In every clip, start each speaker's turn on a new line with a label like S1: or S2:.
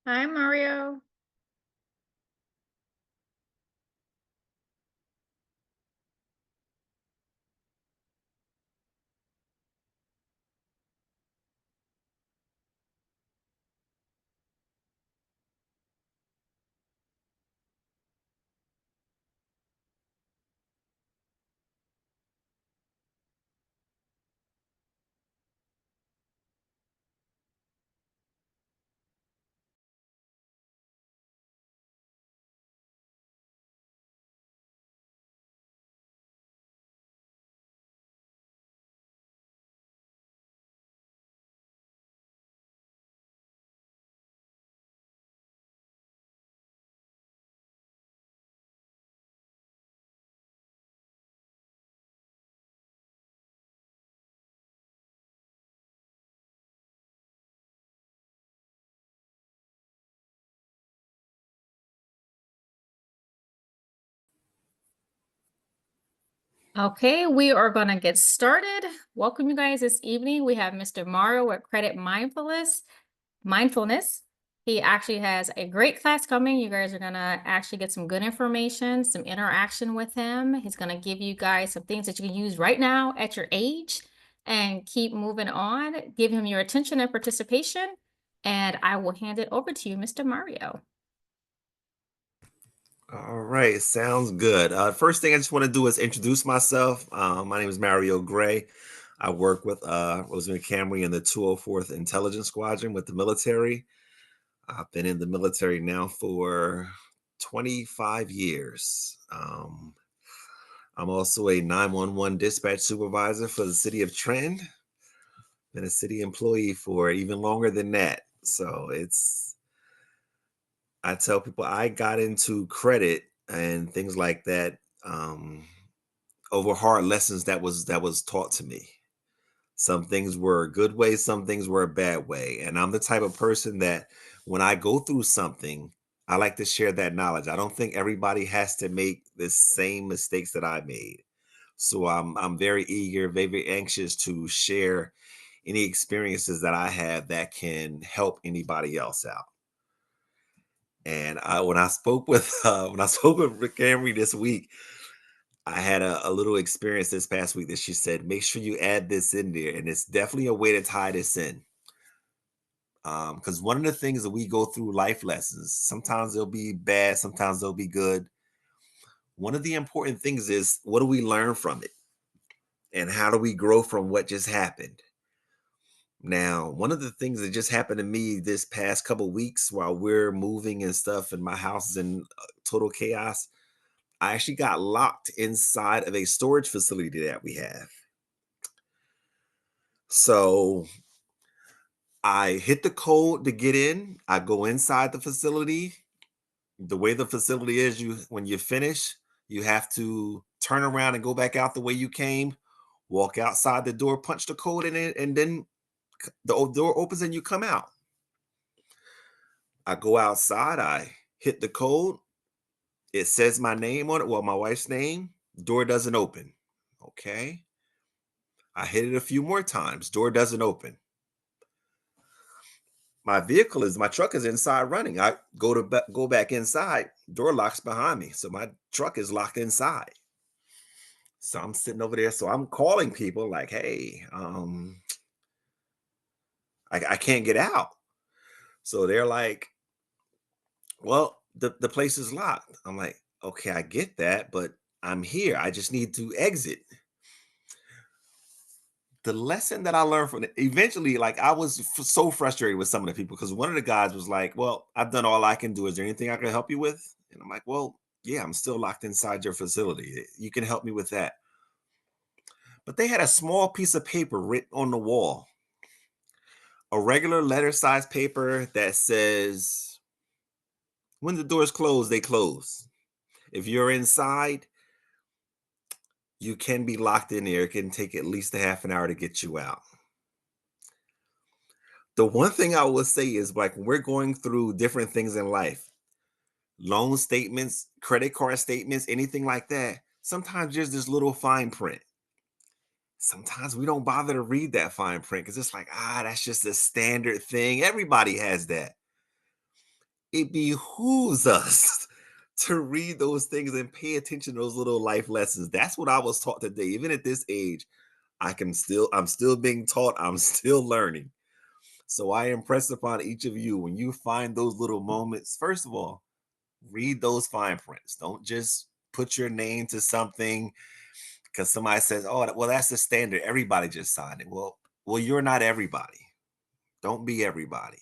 S1: Hi, Mario. Okay, we are going to get started. Welcome, you guys. This evening, we have Mr. Mario with Credit Mindfulness. He actually has a great class coming. You guys are going to actually get some good information, some interaction with him. He's going to give you guys some things that you can use right now at your age and keep moving on. Give him your attention and participation. And I will hand it over to you, Mr. Mario.
S2: All right, sounds good. First thing I just want to do is introduce myself. My name is Mario Gray. I work with Rosemary Camry in the 204th Intelligence Squadron with the military. I've been in the military now for 25 years. I'm also a 911 dispatch supervisor for the city of Trenton. Been a city employee for even longer than that. I tell people I got into credit and things like that. Over hard lessons that was taught to me. Some things were a good way, some things were a bad way. And I'm the type of person that when I go through something, I like to share that knowledge. I don't think everybody has to make the same mistakes that I made. So I'm very eager, very anxious to share any experiences that I have that can help anybody else out. And when I spoke with when I spoke with Rick Camry this week, I had a little experience this past week that she said, make sure you add this in there. And it's definitely a way to tie this in. Because one of the things that we go through life lessons, sometimes they'll be bad, sometimes they'll be good. One of the important things is what do we learn from it? And how do we grow from what just happened? Now, one of the things that just happened to me this past couple weeks while we're moving and stuff, and my house is in total chaos, I actually got locked inside of a storage facility that we have. So I hit the code to get in. I go inside the facility. The way the facility is, you when you finish, you have to turn around and go back out the way you came, walk outside the door, punch the code in it, and then the door opens and you come out. I go outside, I hit the code. It says my name on it, well, my wife's name. Door doesn't open. Okay. I hit it a few more times. Door doesn't open. My truck is inside running. I go back inside, door locks behind me. So my truck is locked inside. So I'm sitting over there. So I'm calling people like, hey, I can't get out. So they're like, well, the place is locked. I'm like, okay, I get that, but I'm here. I just need to exit. The lesson that I learned from it, eventually, like I was so frustrated with some of the people because one of the guys was like, well, I've done all I can do. Is there anything I can help you with? And I'm like, well, yeah, I'm still locked inside your facility. You can help me with that. But they had a small piece of paper written on the wall, a regular letter size paper that says, when the doors close, they close. If you're inside, you can be locked in there. It can take at least a half an hour to get you out. The one thing I will say is like when we're going through different things in life, loan statements, credit card statements, anything like that, sometimes there's this little fine print. Sometimes we don't bother to read that fine print because it's like, that's just a standard thing. Everybody has that. it behooves us to read those things and pay attention to those little life lessons. That's what I was taught today. Even at this age, I'm still being taught, I'm still learning. So I impress upon each of you when you find those little moments, first of all, read those fine prints. Don't just put your name to something because somebody says, "Oh, well, that's the standard. Everybody just signed it." Well, you're not everybody. Don't be everybody.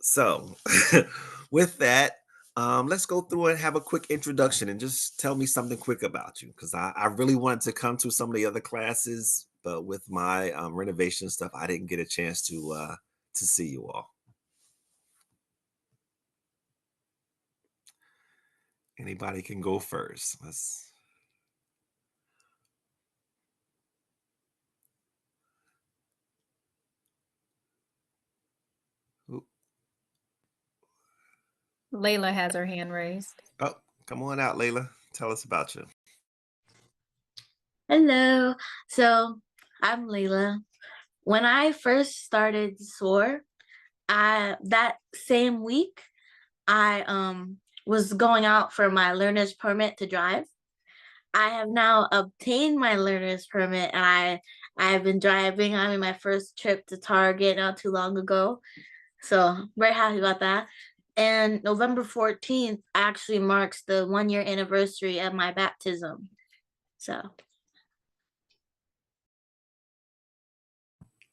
S2: So, with that, let's go through and have a quick introduction and just tell me something quick about you because I really wanted to come to some of the other classes, but with my renovation stuff, I didn't get a chance to see you all. Anybody can go first. Let's. Oop.
S1: Layla has her hand raised.
S2: Oh, come on out, Layla. Tell us about you.
S3: Hello. So I'm Layla. When I first started S.O.A.R, I that same week I was going out for my learner's permit to drive. I have now obtained my learner's permit and I've been driving. I'm in my first trip to Target not too long ago. So very happy about that. And November 14th actually marks the 1 year anniversary of my baptism. So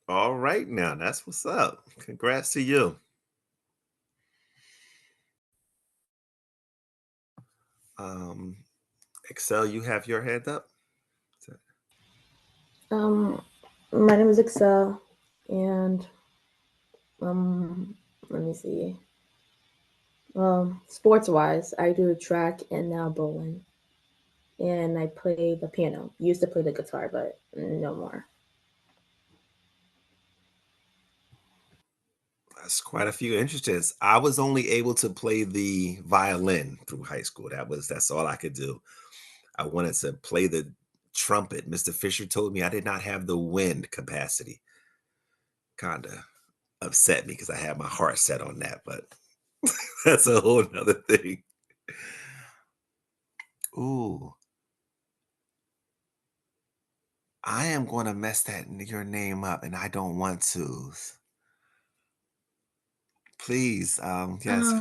S2: All right, now that's what's up. Congrats to you. Um, Excel, you have your hand up.
S4: Um, my name is Excel, and um, let me see. Sports wise, I do track and now bowling, and I play the piano. Used to play the guitar, but no more.
S2: That's quite a few interests. I was only able to play the violin through high school. That's all I could do. I wanted to play the trumpet. Mr. Fisher told me I did not have the wind capacity. Kinda upset me because I had my heart set on that, but that's a whole nother thing. Ooh, I am going to mess your name up, and I don't want to. Please, yes.
S5: Um,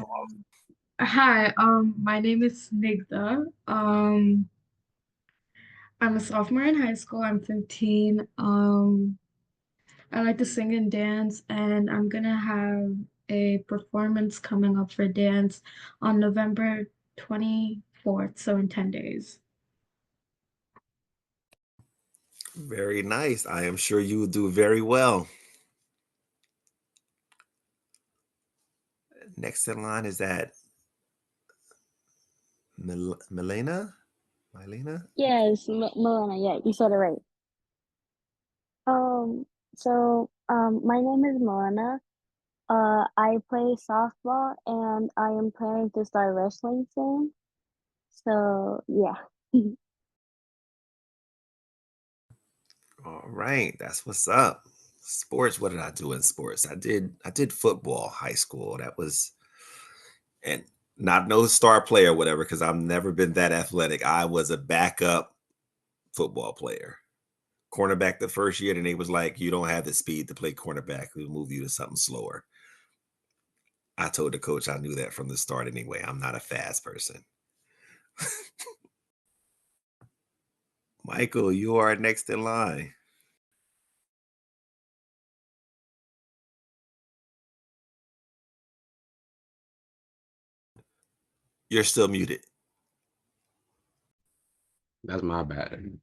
S5: Hi, my name is Snigdha. I'm a sophomore in high school. I'm 15. I like to sing and dance, and I'm gonna have a performance coming up for dance on November 24th, so in 10 days.
S2: Very nice. I am sure you will do very well. Next in line is that Milena. Milena.
S6: Yes, Milena, yeah, you said it right. Um, my name is Milena. I play softball and I am planning to start wrestling soon. So, yeah.
S2: All right, that's what's up. Sports. What did I do in sports? I did football high school. That was and not no star player, or whatever, because I've never been that athletic. I was a backup football player. Cornerback the first year, and they was like, you don't have the speed to play cornerback. We'll move you to something slower. I told the coach I knew that from the start anyway. I'm not a fast person. Michael, you are next in line. You're still muted.
S7: That's my bad.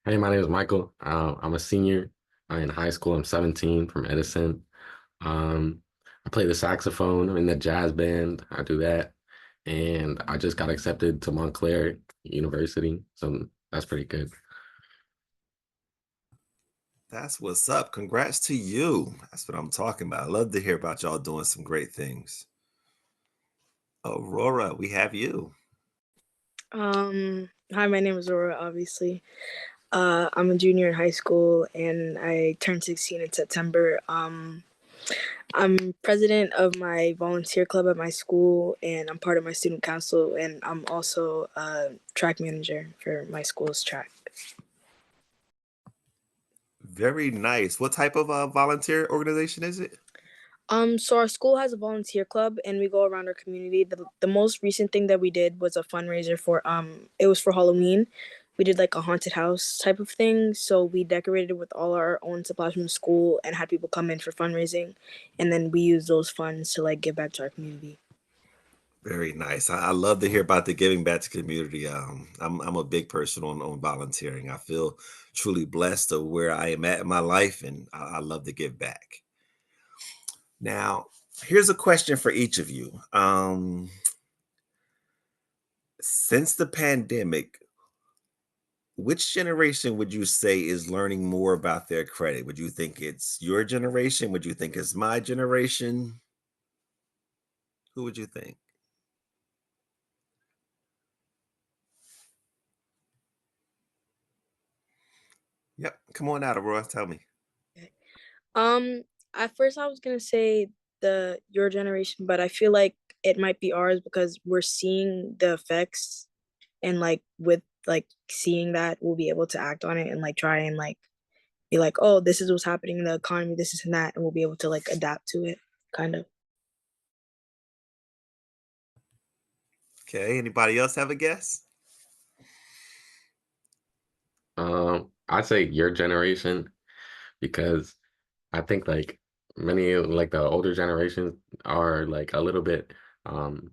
S7: Hey, my name is Michael. I'm a senior in high school. I'm 17 from Edison. Um, I play the saxophone. I'm in the jazz band. I do that. And I just got accepted to Montclair University. So that's pretty good.
S2: That's what's up. Congrats to you. That's what I'm talking about. I love to hear about y'all doing some great things. Aurora, we have you.
S8: Hi, my name is Aurora, obviously. I'm a junior in high school and I turned 16 in September. I'm president of my volunteer club at my school, and I'm part of my student council, and I'm also a track manager for my school's track.
S2: Very nice. What type of volunteer organization is it?
S8: So our school has a volunteer club, and we go around our community. The most recent thing that we did was a fundraiser for it was for Halloween. We did like a haunted house type of thing. So we decorated with all our own supplies from the school and had people come in for fundraising, and then we used those funds to like give back to our community.
S2: Very nice. I love to hear about the giving back to community. I'm a big person on volunteering. I feel truly blessed of where I am at in my life, and I love to give back. Now, here's a question for each of you. Since the pandemic, which generation would you say is learning more about their credit? Would you think it's your generation? Would you think it's my generation? Who would you think? Yep. Come on out, Aurora. Tell me.
S8: Um, at first I was gonna say the your generation, but I feel like it might be ours because we're seeing the effects, and like with like seeing that we'll be able to act on it and like try and like be like, oh, this is what's happening in the economy, this is and that, and we'll be able to like adapt to it, kind of.
S2: Okay. Anybody else have a guess?
S7: I'd say your generation because I think like many like the older generations are like a little bit um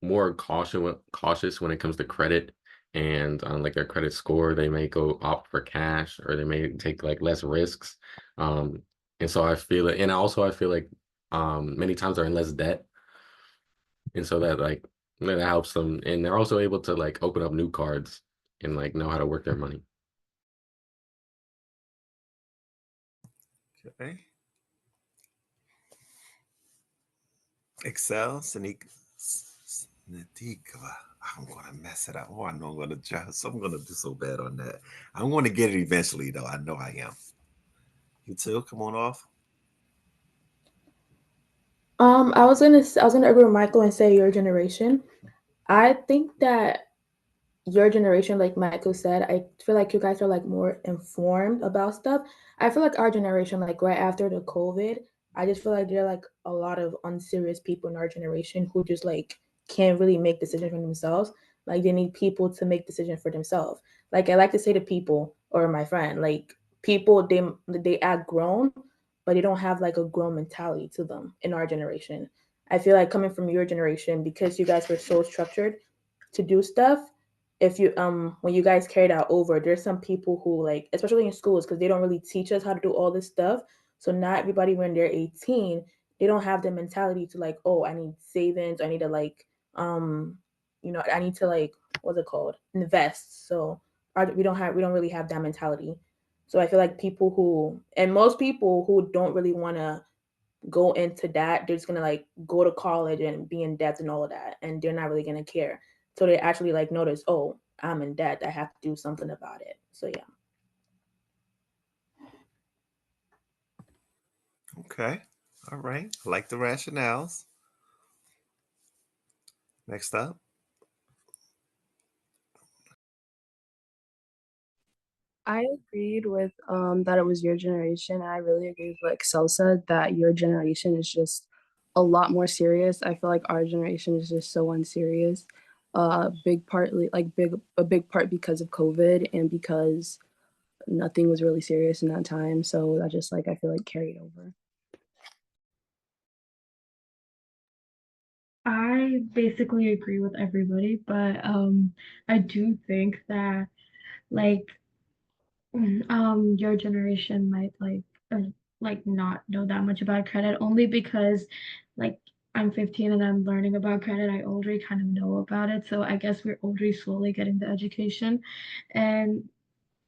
S7: more cautious when it comes to credit and like their credit score. They may go opt for cash or they may take like less risks. Um, and so I feel it, and also I feel like many times they're in less debt, and so that like that helps them, and they're also able to like open up new cards and like know how to work their money.
S2: Okay. Excel, Snetikva. I'm gonna mess it up. Oh, I know I'm gonna just. I'm gonna do so bad on that. I'm gonna get it eventually, though. I know I am. You too. Come on off.
S4: I was gonna agree with Michael and say your generation. I think that your generation, like Michael said, I feel like you guys are like more informed about stuff. I feel like our generation, like right after the COVID, I just feel like there are like a lot of unserious people in our generation who just like can't really make decisions for themselves. Like they need people to make decisions for themselves. Like I like to say to people or my friend, like people they act grown, but they don't have like a grown mentality to them in our generation. I feel like coming from your generation, because you guys were so structured to do stuff, if you when you guys carry that over, there's some people who like, especially in schools, because they don't really teach us how to do all this stuff. So not everybody, when they're 18, they don't have the mentality to like, oh, I need savings, I need to like um I need to like, what's it called, invest. So we don't really have that mentality. So I feel like people who, and most people who don't really want to go into that, they're just gonna like go to college and be in debt and all of that, and they're not really gonna care. So they actually like notice, oh, I'm in debt, I have to do something about it. So yeah.
S2: Okay. All right. I like the rationales. Next up.
S9: I agreed with that it was your generation. I really agree with what Excel said, that your generation is just a lot more serious. I feel like our generation is just so unserious. Big partly like big a big part because of COVID and because nothing was really serious in that time. So that just like I feel like carried over.
S5: I basically agree with everybody, but I do think that like your generation might like not know that much about credit only because like I'm 15 and I'm learning about credit. I already kind of know about it, so I guess we're already slowly getting the education. And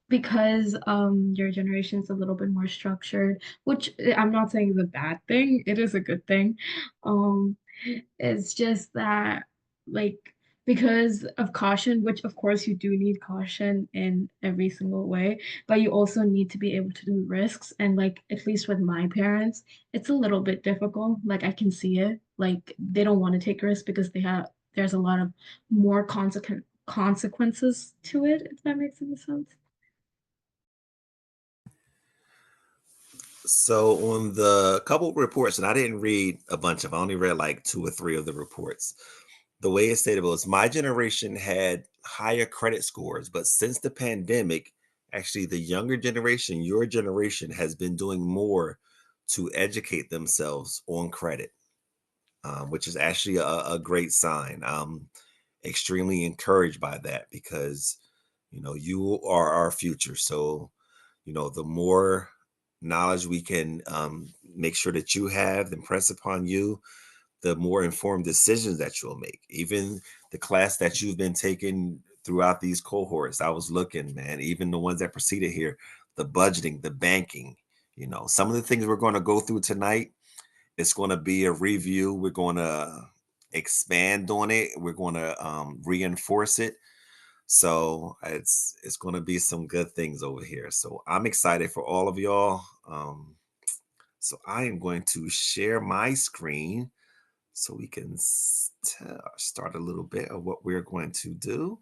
S5: because your generation's a little bit more structured, which I'm not saying is a bad thing, it is a good thing. Um it's just that like because of caution, which of course you do need caution in every single way, but you also need to be able to do risks. And like, at least with my parents, it's a little bit difficult. Like I can see it. Like they don't want to take risks because there's a lot of more consequences to it, if that makes any sense.
S2: So on the couple reports, and I didn't read a bunch of, I only read like 2 or 3 of the reports. The way it stated was my generation had higher credit scores, but since the pandemic, actually the younger generation, your generation, has been doing more to educate themselves on credit, which is actually a great sign. Extremely encouraged by that because you are our future. So the more knowledge we can make sure that you have impress upon you, the more informed decisions that you'll make. Even the class that you've been taking throughout these cohorts, I was looking, man, even the ones that preceded here, the budgeting, the banking, some of the things we're going to go through tonight, it's going to be a review. We're going to expand on it. We're going to reinforce it. So it's going to be some good things over here. So I'm excited for all of y'all. So I am going to share my screen so we can start a little bit of what we're going to do.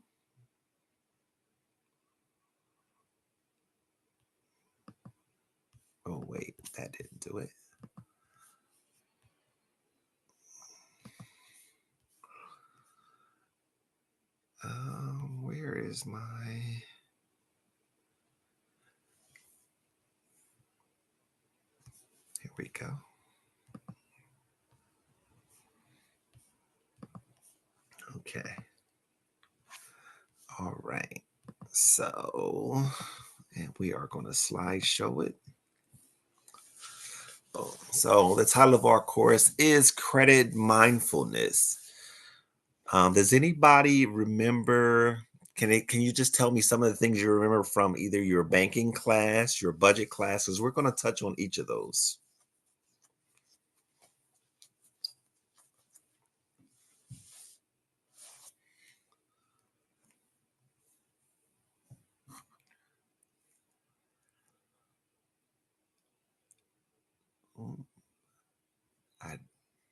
S2: Oh, wait, that didn't do it. Where is my... Here we go. Okay. All right. So, and we are going to slideshow it. Oh, so the title of our course is Credit Mindfulness. Does anybody remember? Can you just tell me some of the things you remember from either your banking class, your budget classes? We're going to touch on each of those.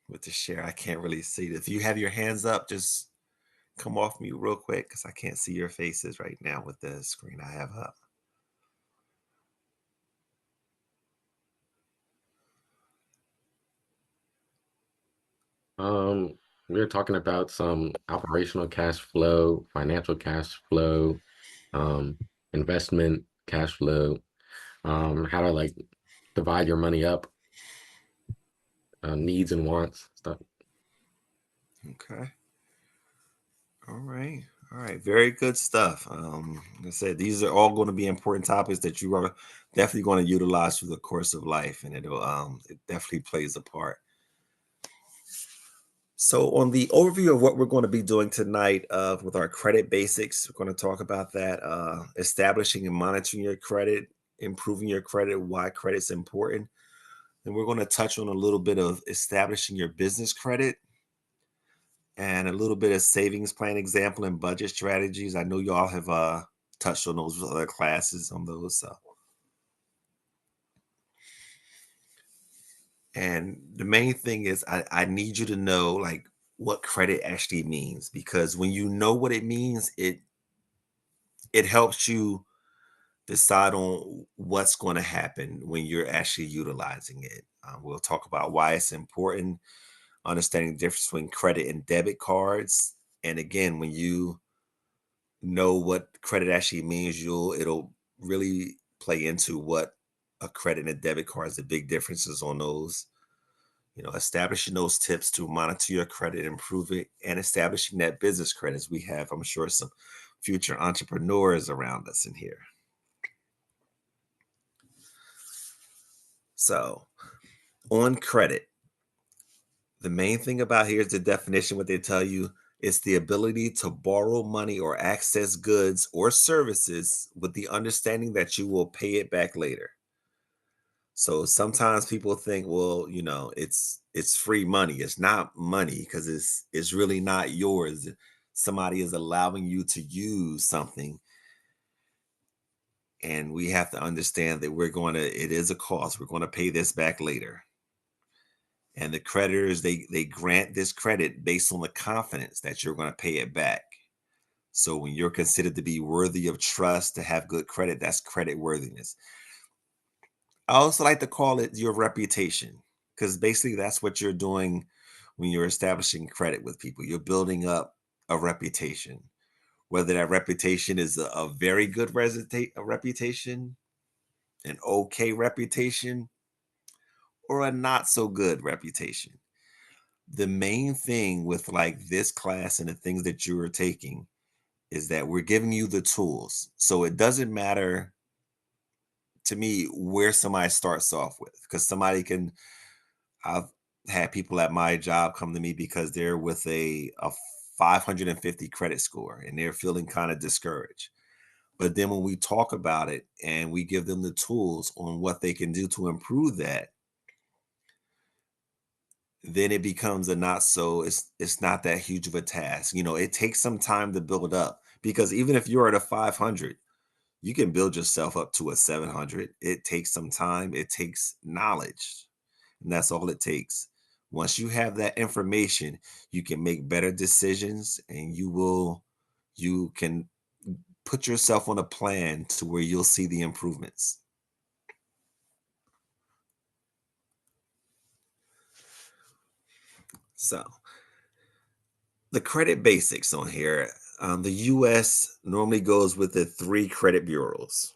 S2: With the share, I can't really see it. If you have your hands up, just come off mute real quick because I can't see your faces right now with the screen I have up.
S7: We're talking about some operational cash flow, financial cash flow, investment cash flow, how to like divide your money up, needs and wants stuff.
S2: Okay. All right. All right. Very good stuff. Like I said, these are all going to be important topics that you are definitely going to utilize through the course of life, and it definitely plays a part. So on the overview of what we're going to be doing tonight with our credit basics, we're going to talk about that, establishing and monitoring your credit, improving your credit, why credit's important. And we're going to touch on a little bit of establishing your business credit and a little bit of savings plan example and budget strategies. I know y'all have touched on those other classes on those. So. And the main thing is I need you to know like what credit actually means, because when you know what it means, it helps you decide on what's going to happen when you're actually utilizing it. We'll talk about why it's important, understanding the difference between credit and debit cards. And again, when you know what credit actually means, it'll really play into what a credit and a debit card is, the big differences on those. Establishing those tips to monitor your credit, improve it, and establishing that business credit. We have, I'm sure, some future entrepreneurs around us in here. So on credit, the main thing about here is the definition. What they tell you is the ability to borrow money or access goods or services with the understanding that you will pay it back later. So sometimes people think, well, it's free money. It's not money because it's really not yours. somebody is allowing you to use something, and we have to understand that it is a cost. We're going to pay this back later. And the creditors, they grant this credit based on the confidence that you're going to pay it back. So when you're considered to be worthy of trust, to have good credit, that's credit worthiness. I also like to call it your reputation, because basically that's what you're doing when you're establishing credit with people. You're building up a reputation, whether that reputation is a very good reputation, an okay reputation, or a not so good reputation. The main thing with like this class and the things that you are taking is that we're giving you the tools. So it doesn't matter to me where somebody starts off with, because I've had people at my job come to me because they're with a 550 credit score and they're feeling kind of discouraged. But then when we talk about it and we give them the tools on what they can do to improve that, then it becomes a not so it's not that huge of a task. It takes some time to build up, because even if you're at a 500, you can build yourself up to a 700. It takes some time, it takes knowledge, and that's all it takes. Once you have that information, you can make better decisions, and you can put yourself on a plan to where you'll see the improvements. So the credit basics on here. The US normally goes with the 3 credit bureaus.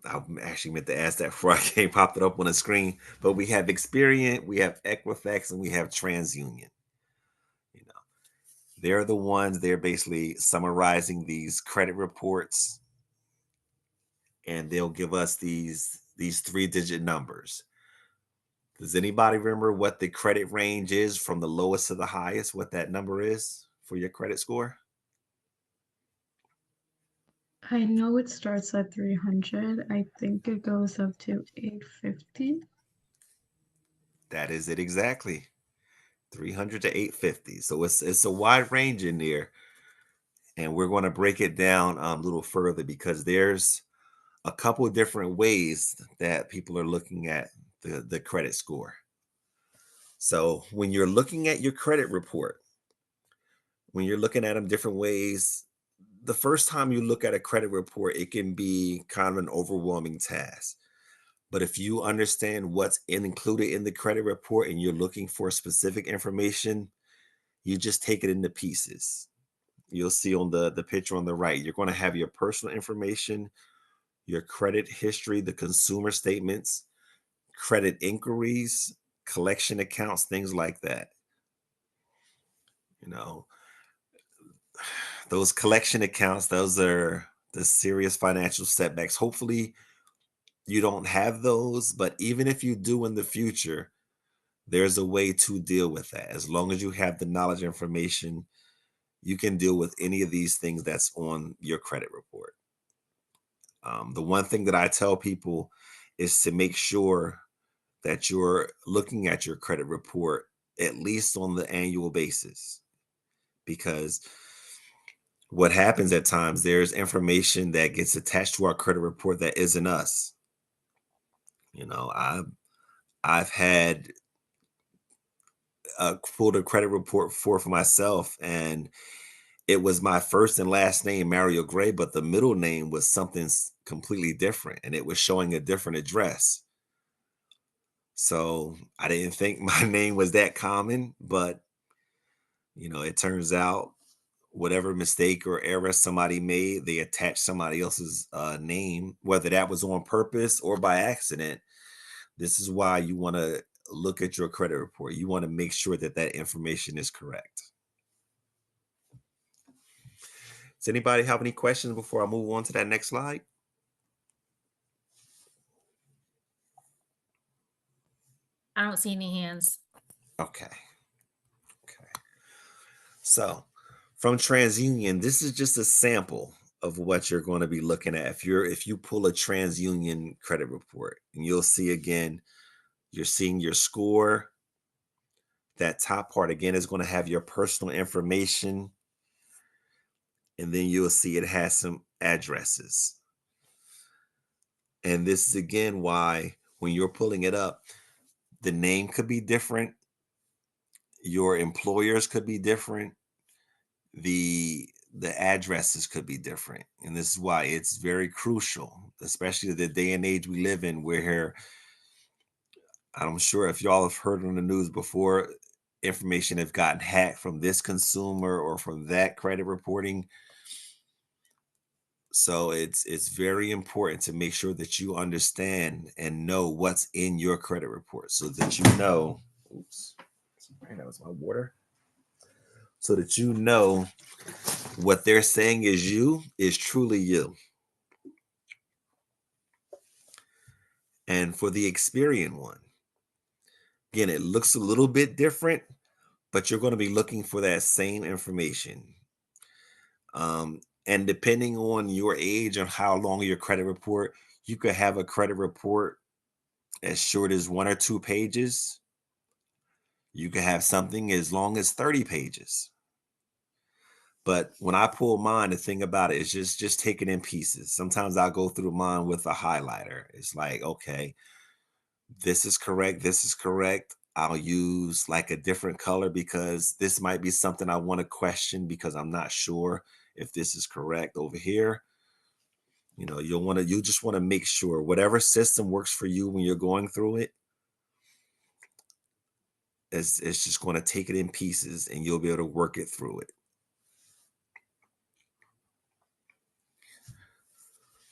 S2: I actually meant to ask that before I came popped it up on the screen. But we have Experian, we have Equifax, and we have TransUnion. You know, they're the ones, they're basically summarizing these credit reports, and they'll give us these 3-digit numbers. Does anybody remember what the credit range is from the lowest to the highest, what that number is for your credit score?
S5: I know it starts at 300. I think it goes up to 850.
S2: That is it exactly. 300 to 850. So it's a wide range in there. And we're going to break it down a little further, because there's a couple of different ways that people are looking at the credit score. So when you're looking at your credit report, when you're looking at them different ways, the first time you look at a credit report, it can be kind of an overwhelming task. But if you understand what's included in the credit report and you're looking for specific information, you just take it into pieces. You'll see on the picture on the right, you're going to have your personal information, your credit history, the consumer statements, credit inquiries, collection accounts, things like that. You know, those collection accounts, those are the serious financial setbacks. Hopefully, you don't have those, but even if you do in the future, there's a way to deal with that. As long as you have the knowledge information, you can deal with any of these things that's on your credit report. The one thing that I tell people is to make sure that you're looking at your credit report at least on the annual basis, because what happens at times, there's information that gets attached to our credit report that isn't us. I've had pulled a credit report for myself, and it was my first and last name, Mario Gray, but the middle name was something completely different, and it was showing a different address. So I didn't think my name was that common, but it turns out whatever mistake or error somebody made, they attached somebody else's name, whether that was on purpose or by accident. This is why you want to look at your credit report. You want to make sure that that information is correct. Does anybody have any questions before I move on to that next slide?
S1: I don't see any hands.
S2: Okay. So from TransUnion, this is just a sample of what you're going to be looking at. If you pull a TransUnion credit report, and you'll see again, you're seeing your score, That top part again is going to have your personal information, and then you'll see it has some addresses. And this is again why when you're pulling it up, the name could be different, your employers could be different, the addresses could be different. And this is why it's very crucial, especially the day and age we live in, where I'm sure if y'all have heard on the news before, information have gotten hacked from this consumer or from that credit reporting. So it's very important to make sure that you understand and know what's in your credit report so that you know, oops, that was my water. So that you know what they're saying is you is truly you. And for the Experian one, again, it looks a little bit different, but you're going to be looking for that same information. And depending on your age and how long your credit report, you could have a credit report as short as 1 or 2 pages. You could have something as long as 30 pages. But when I pull mine, the thing about it is just take it in pieces. Sometimes I'll go through mine with a highlighter. It's like, okay, this is correct. This is correct. I'll use like a different color because this might be something I want to question because I'm not sure if this is correct over here. You know, you just want to make sure whatever system works for you when you're going through it, it's just going to take it in pieces and you'll be able to work it through it.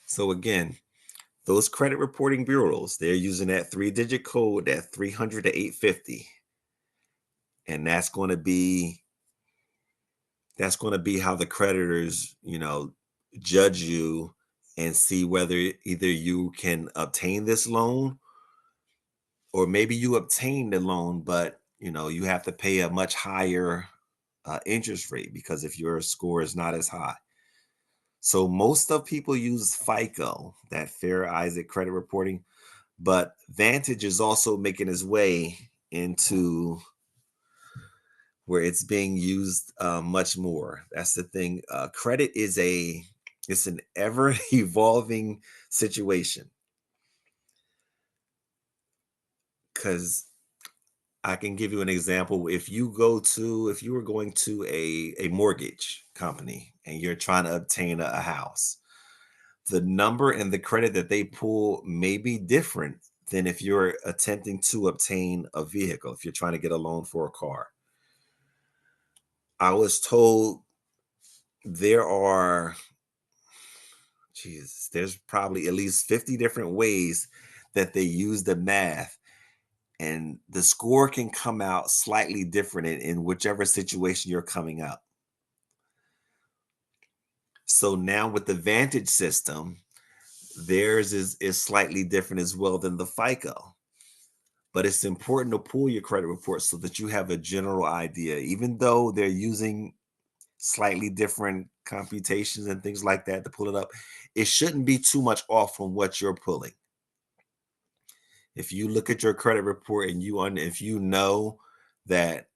S2: So again, those credit reporting bureaus, they're using that 3-digit code, that 300 to 850. And that's going to be how the creditors, judge you and see whether either you can obtain this loan or maybe you obtain the loan, but you have to pay a much higher interest rate because if your score is not as high. So most of people use FICO, that Fair Isaac credit reporting, but Vantage is also making its way into where it's being used much more. That's the thing. Credit is it's an ever evolving situation because I can give you an example. If you were going to a mortgage company and you're trying to obtain a house, the number and the credit that they pull may be different than if you're attempting to obtain a vehicle, if you're trying to get a loan for a car. I was told there's probably at least 50 different ways that they use the math, and the score can come out slightly different in whichever situation you're coming up. So now with the Vantage system, theirs is slightly different as well than the FICO. But it's important to pull your credit report so that you have a general idea, even though they're using slightly different computations and things like that to pull it up. It shouldn't be too much off from what you're pulling. If you look at your credit report and if you know that,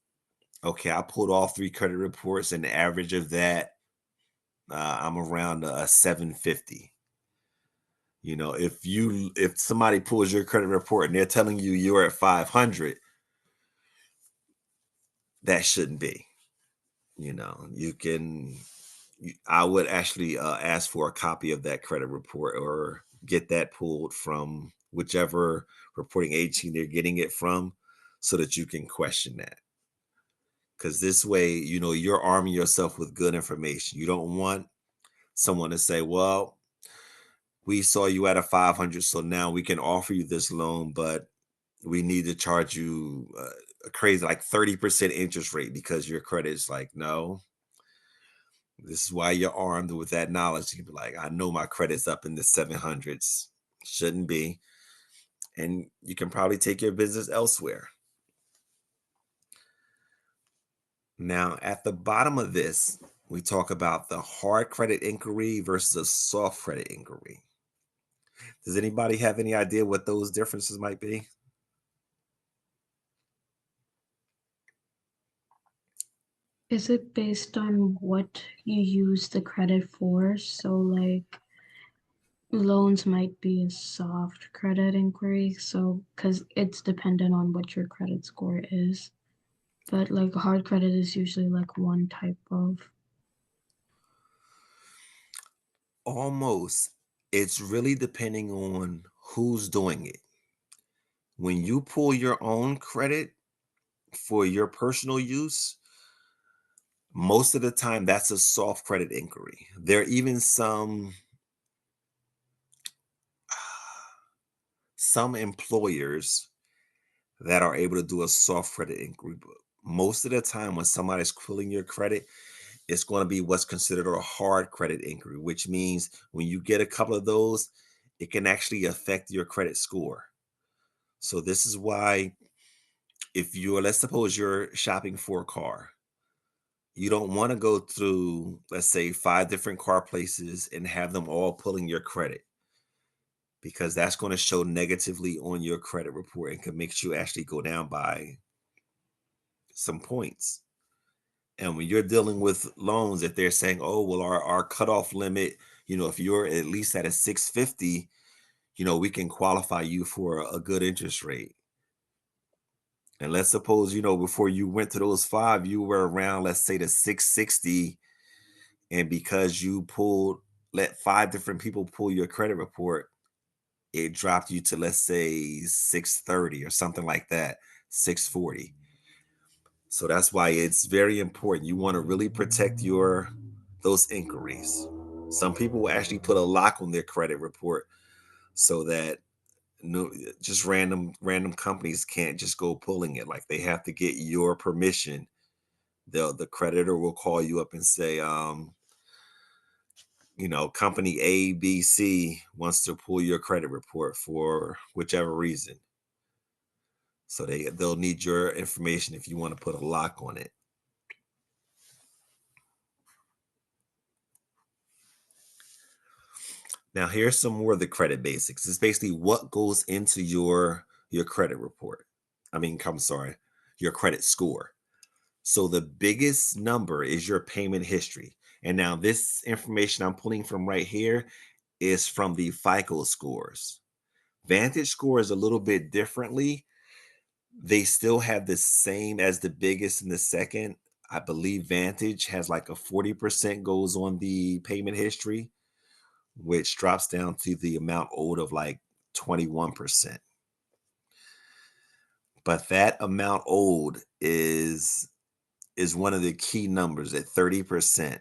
S2: okay, I pulled all 3 credit reports and the average of that, I'm around a 750. If somebody pulls your credit report and they're telling you you're at 500, that shouldn't be. I would actually ask for a copy of that credit report or get that pulled from whichever reporting agency they're getting it from so that you can question that. Because this way, you're arming yourself with good information. You don't want someone to say, well, we saw you at a 500, so now we can offer you this loan, but we need to charge you a crazy like 30% interest rate because your credit is like, no. This is why you're armed with that knowledge. You can be like, I know my credit's up in the 700s. Shouldn't be. And you can probably take your business elsewhere. Now, at the bottom of this, we talk about the hard credit inquiry versus a soft credit inquiry. Does anybody have any idea what those differences might be?
S5: Is it based on what you use the credit for? So like loans might be a soft credit inquiry, so because it's dependent on what your credit score is. But like hard credit is usually like one type of.
S2: Almost. It's really depending on who's doing it. When you pull your own credit for your personal use, most of the time that's a soft credit inquiry. There are even some employers that are able to do a soft credit inquiry. But most of the time when somebody's pulling your credit, it's going to be what's considered a hard credit inquiry, which means when you get a couple of those, it can actually affect your credit score. So this is why if you're, let's suppose you're shopping for a car, you don't want to go through, let's say, 5 different car places and have them all pulling your credit, because that's going to show negatively on your credit report and can make you actually go down by some points. And when you're dealing with loans, if they're saying, oh, well, our cutoff limit, if you're at least at a 650, we can qualify you for a good interest rate. And let's suppose, before you went to those 5, you were around, let's say, the 660. And because let 5 different people pull your credit report, it dropped you to, let's say, 630 or something like that, 640. So that's why it's very important. You want to really protect those inquiries. Some people will actually put a lock on their credit report so that no, just random companies can't just go pulling it. Like, they have to get your permission. The creditor will call you up and say, company ABC wants to pull your credit report for whichever reason. So they'll need your information if you want to put a lock on it. Now, here's some more of the credit basics. It's basically what goes into your credit report. I'm sorry, your credit score. So the biggest number is your payment history. And now this information I'm pulling from right here is from the FICO scores. Vantage scores a little bit differently. They still have the same as the biggest and the second. I believe Vantage has like a 40% goes on the payment history, which drops down to the amount owed of like 21%. But that amount owed is one of the key numbers at 30%,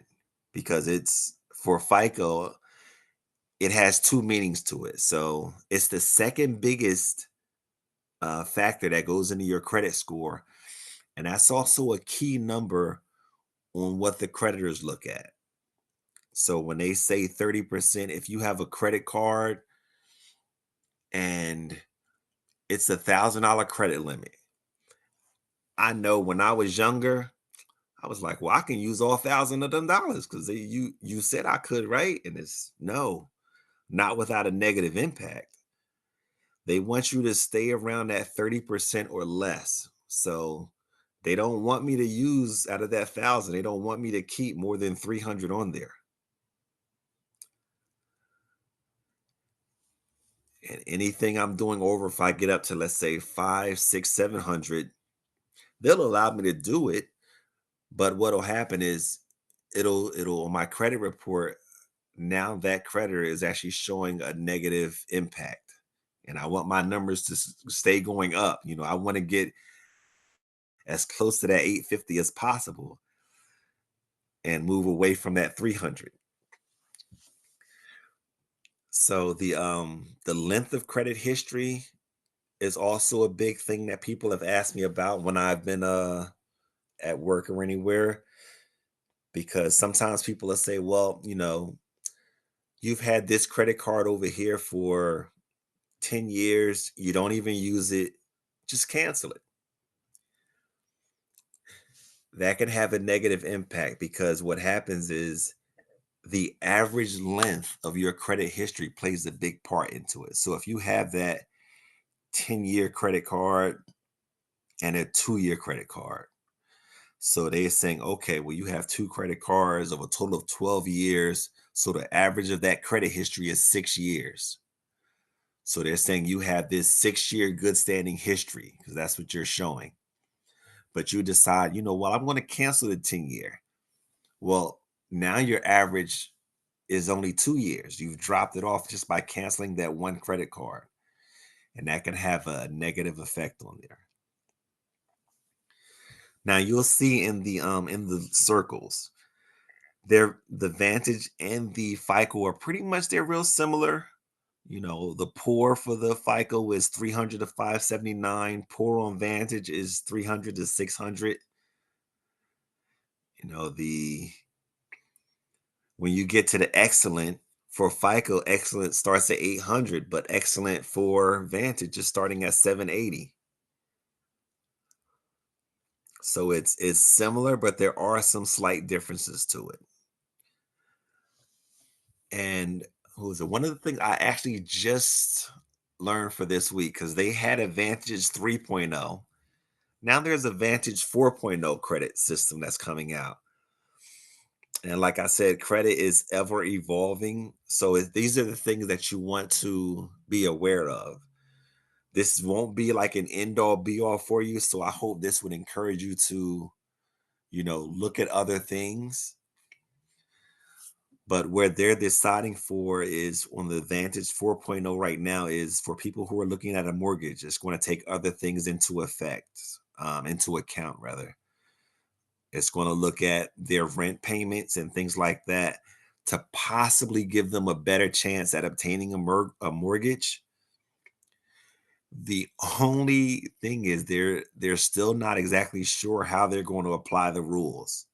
S2: because it's for FICO, it has 2 meanings to it. So it's the second biggest factor that goes into your credit score. And that's also a key number on what the creditors look at. So when they say 30%, if you have a credit card and it's $1,000 credit limit, I know when I was younger, I was like, well, I can use all 1,000 of them dollars because you said I could, right? And it's no, not without a negative impact. They want you to stay around that 30% or less. So they don't want me to use out of that 1,000. They don't want me to keep more than 300 on there. And anything I'm doing over, if I get up to, let's say, 5, 6, 700, they'll allow me to do it. But what'll happen is it'll on my credit report, now that creditor is actually showing a negative impact. And I want my numbers to stay going up. I want to get as close to that 850 as possible and move away from that 300. So the length of credit history is also a big thing that people have asked me about when I've been at work or anywhere, because sometimes people will say, well, you've had this credit card over here for 10 years, you don't even use it, just cancel it. That can have a negative impact, because what happens is the average length of your credit history plays a big part into it. So if you have that 10-year credit card and a 2-year credit card, So they're saying, okay, well, you have 2 credit cards of a total of 12 years. So the average of that credit history is 6 years. So they're saying you have this 6 year good standing history because that's what you're showing. But you decide, well, I'm going to cancel the 10 year. Well, now your average is only 2 years. You've dropped it off just by canceling that one credit card. And that can have a negative effect on there. Now you'll see in the circles, the Vantage and the FICO are pretty much, they're real similar. The poor for the FICO is 300 to 579. Poor on Vantage is 300 to 600. When you get to the excellent for FICO, excellent starts at 800, but excellent for Vantage is starting at 780. So it's similar, but there are some slight differences to it. And who is it? One of the things I actually just learned for this week, because they had a Vantage 3.0. Now there's a Vantage 4.0 credit system that's coming out. And like I said, credit is ever evolving. So these are the things that you want to be aware of. This won't be like an end all be all for you. So I hope this would encourage you to, look at other things. But where they're deciding for is on the Vantage 4.0 right now is for people who are looking at a mortgage. It's going to take other things into account rather. It's going to look at their rent payments and things like that to possibly give them a better chance at obtaining a mortgage. The only thing is they're still not exactly sure how they're going to apply the rules,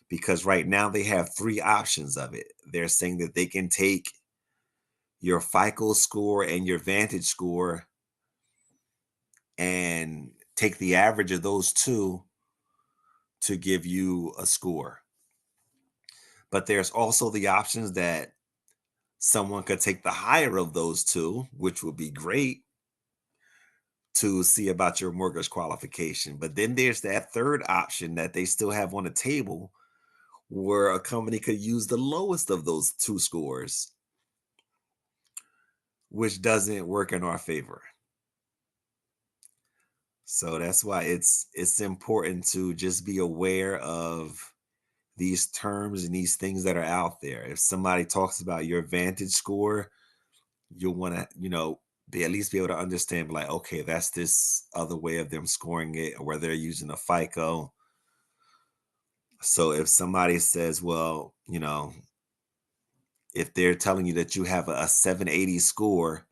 S2: because right now they have 3 options of it. They're saying that they can take your FICO score and your Vantage score and take the average of those two to give you a score. But there's also the options that someone could take the higher of those two, which would be great, to see about your mortgage qualification. But then there's that third option that they still have on the table where a company could use the lowest of those 2 scores, which doesn't work in our favor. So that's why it's important to just be aware of these terms and these things that are out there. If somebody talks about your Vantage score, you'll want to, be at least be able to understand, like, okay, that's this other way of them scoring it, or whether they're using a FICO. So if somebody says, well, if they're telling you that you have a 780 score,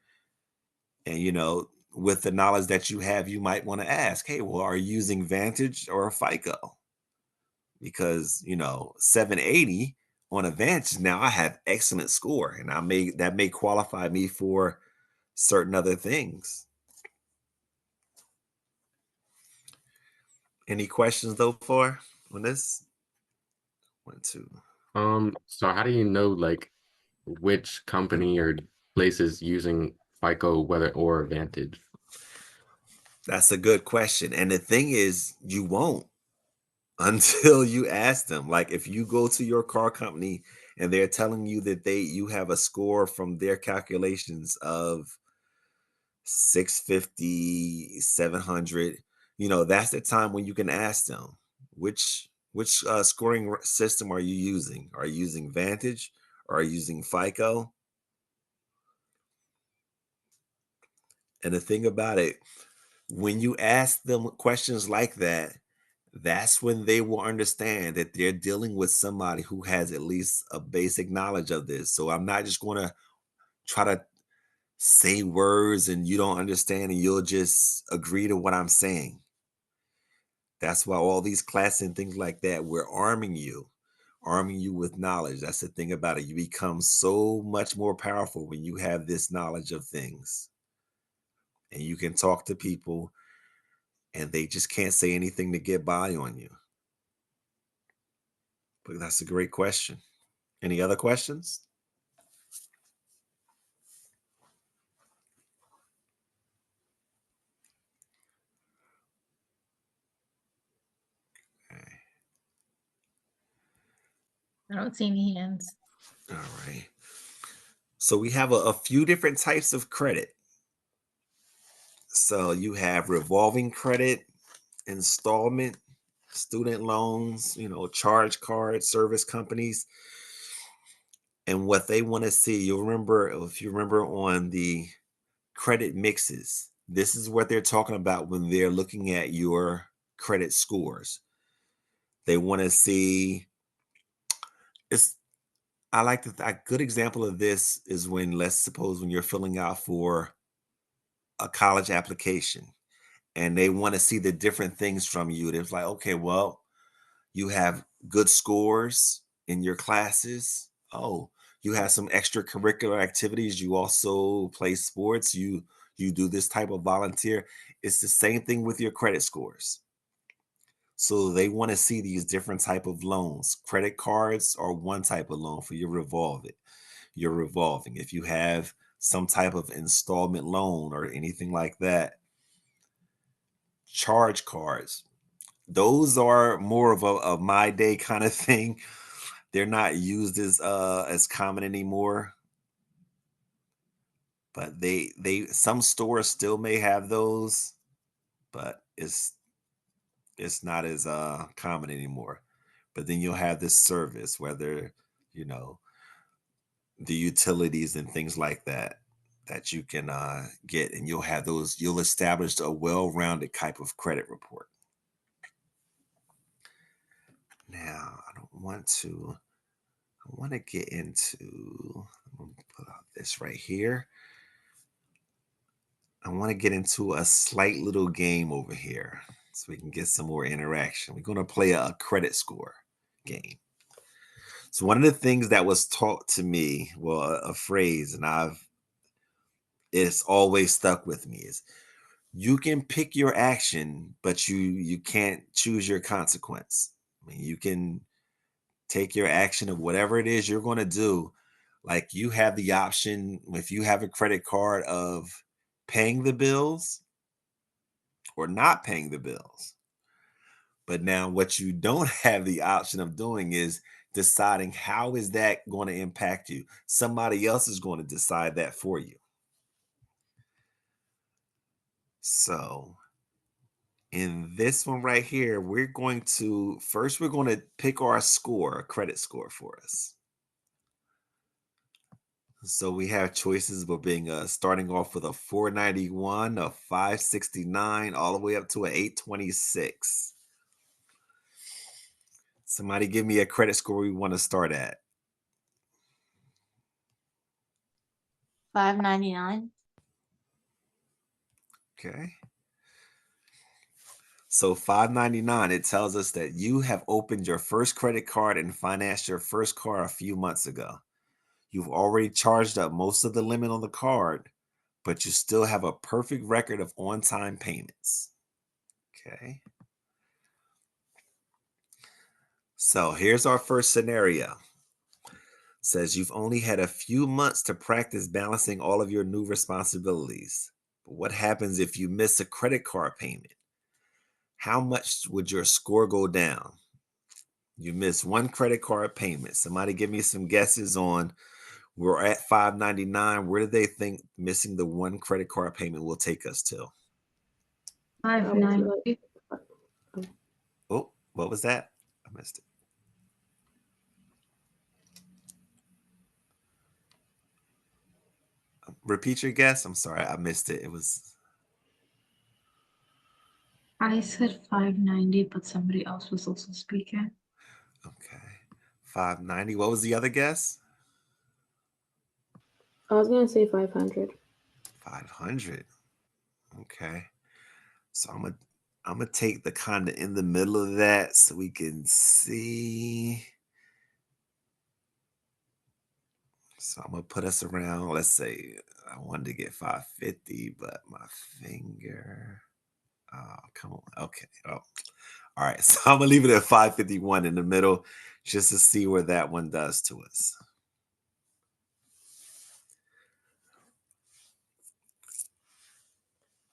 S2: and with the knowledge that you have, you might want to ask, hey, well, are you using Vantage or a FICO? Because 780 on a Vantage, now I have excellent score, and that may qualify me for certain other things. Any questions though far on this? 1, 2.
S7: So how do you know like which company or place is using FICO, whether or Vantage?
S2: That's a good question. And the thing is, you won't until you ask them. Like if you go to your car company and they're telling you that you have a score from their calculations of 650, 700, that's the time when you can ask them, which scoring system are you using? Are you using Vantage or are you using FICO? And the thing about it, when you ask them questions like that, that's when they will understand that they're dealing with somebody who has at least a basic knowledge of this. So I'm not just going to try to say words and you don't understand and you'll just agree to what I'm saying. That's why all these classes and things like that, we're arming you with knowledge. That's the thing about it. You become so much more powerful when you have this knowledge of things. And you can talk to people and they just can't say anything to get by on you. But that's a great question. Any other questions? Okay.
S1: I don't see any hands.
S2: All right. So we have a few different types of credit. So you have revolving credit, installment, student loans, charge card service companies. And what they want to see, if you remember on the credit mixes, this is what they're talking about when they're looking at your credit scores. They want to see it's I like a good example of this is when, let's suppose, when you're filling out for a college application and they want to see the different things from you. It's like, okay, well, you have good scores in your classes. Oh, you have some extracurricular activities. You also play sports. You do this type of volunteer. It's the same thing with your credit scores. So they want to see these different type of loans. Credit cards are one type of loan for your revolving. You're revolving. If you have some type of installment loan or anything like that, charge cards, those are more of a my day kind of thing. They're not used as common anymore, but they some stores still may have those, but it's not as common anymore. But then you'll have this service, whether you know the utilities and things like that that you can get, and you'll establish a well-rounded type of credit report. Now I want to get into, I'm going to put out this right here. I want to get into a slight little game over here so we can get some more interaction. We're going to play a credit score game. So one of the things that was taught to me, well, a phrase, and it's always stuck with me, is you can pick your action, but you can't choose your consequence. I mean, you can take your action of whatever it is you're going to do. Like you have the option, if you have a credit card, of paying the bills or not paying the bills. But now what you don't have the option of doing is deciding how is that going to impact you. Somebody else is going to decide that for you. So in this one right here, we're going to pick our score, a credit score for us. So we have choices of being starting off with a 491, a 569, all the way up to an 826. Somebody give me a credit score we want to start at.
S3: 599.
S2: Okay. So 599, it tells us that you have opened your first credit card and financed your first car a few months ago. You've already charged up most of the limit on the card, but you still have a perfect record of on-time payments. Okay. So here's our first scenario. It says you've only had a few months to practice balancing all of your new responsibilities. But what happens if you miss a credit card payment? How much would your score go down? You miss one credit card payment. Somebody give me some guesses on, we're at 599. Where do they think missing the one credit card payment will take us to?
S4: I would say
S5: 590.
S2: Oh, what was that? I missed it. Repeat your guess. I'm sorry, I missed it. It was
S5: I said 590, but somebody else was also speaking.
S2: okay. 590. What was the other guess?
S4: I was gonna say 500.
S2: 500. Okay. So I'm gonna take the kind of in the middle of that so we can see. So I'm gonna put us around, let's say I wanted to get 550, but my finger. Oh, come on. Okay. Oh, all right. So I'm gonna leave it at 551 in the middle just to see where that one does to us.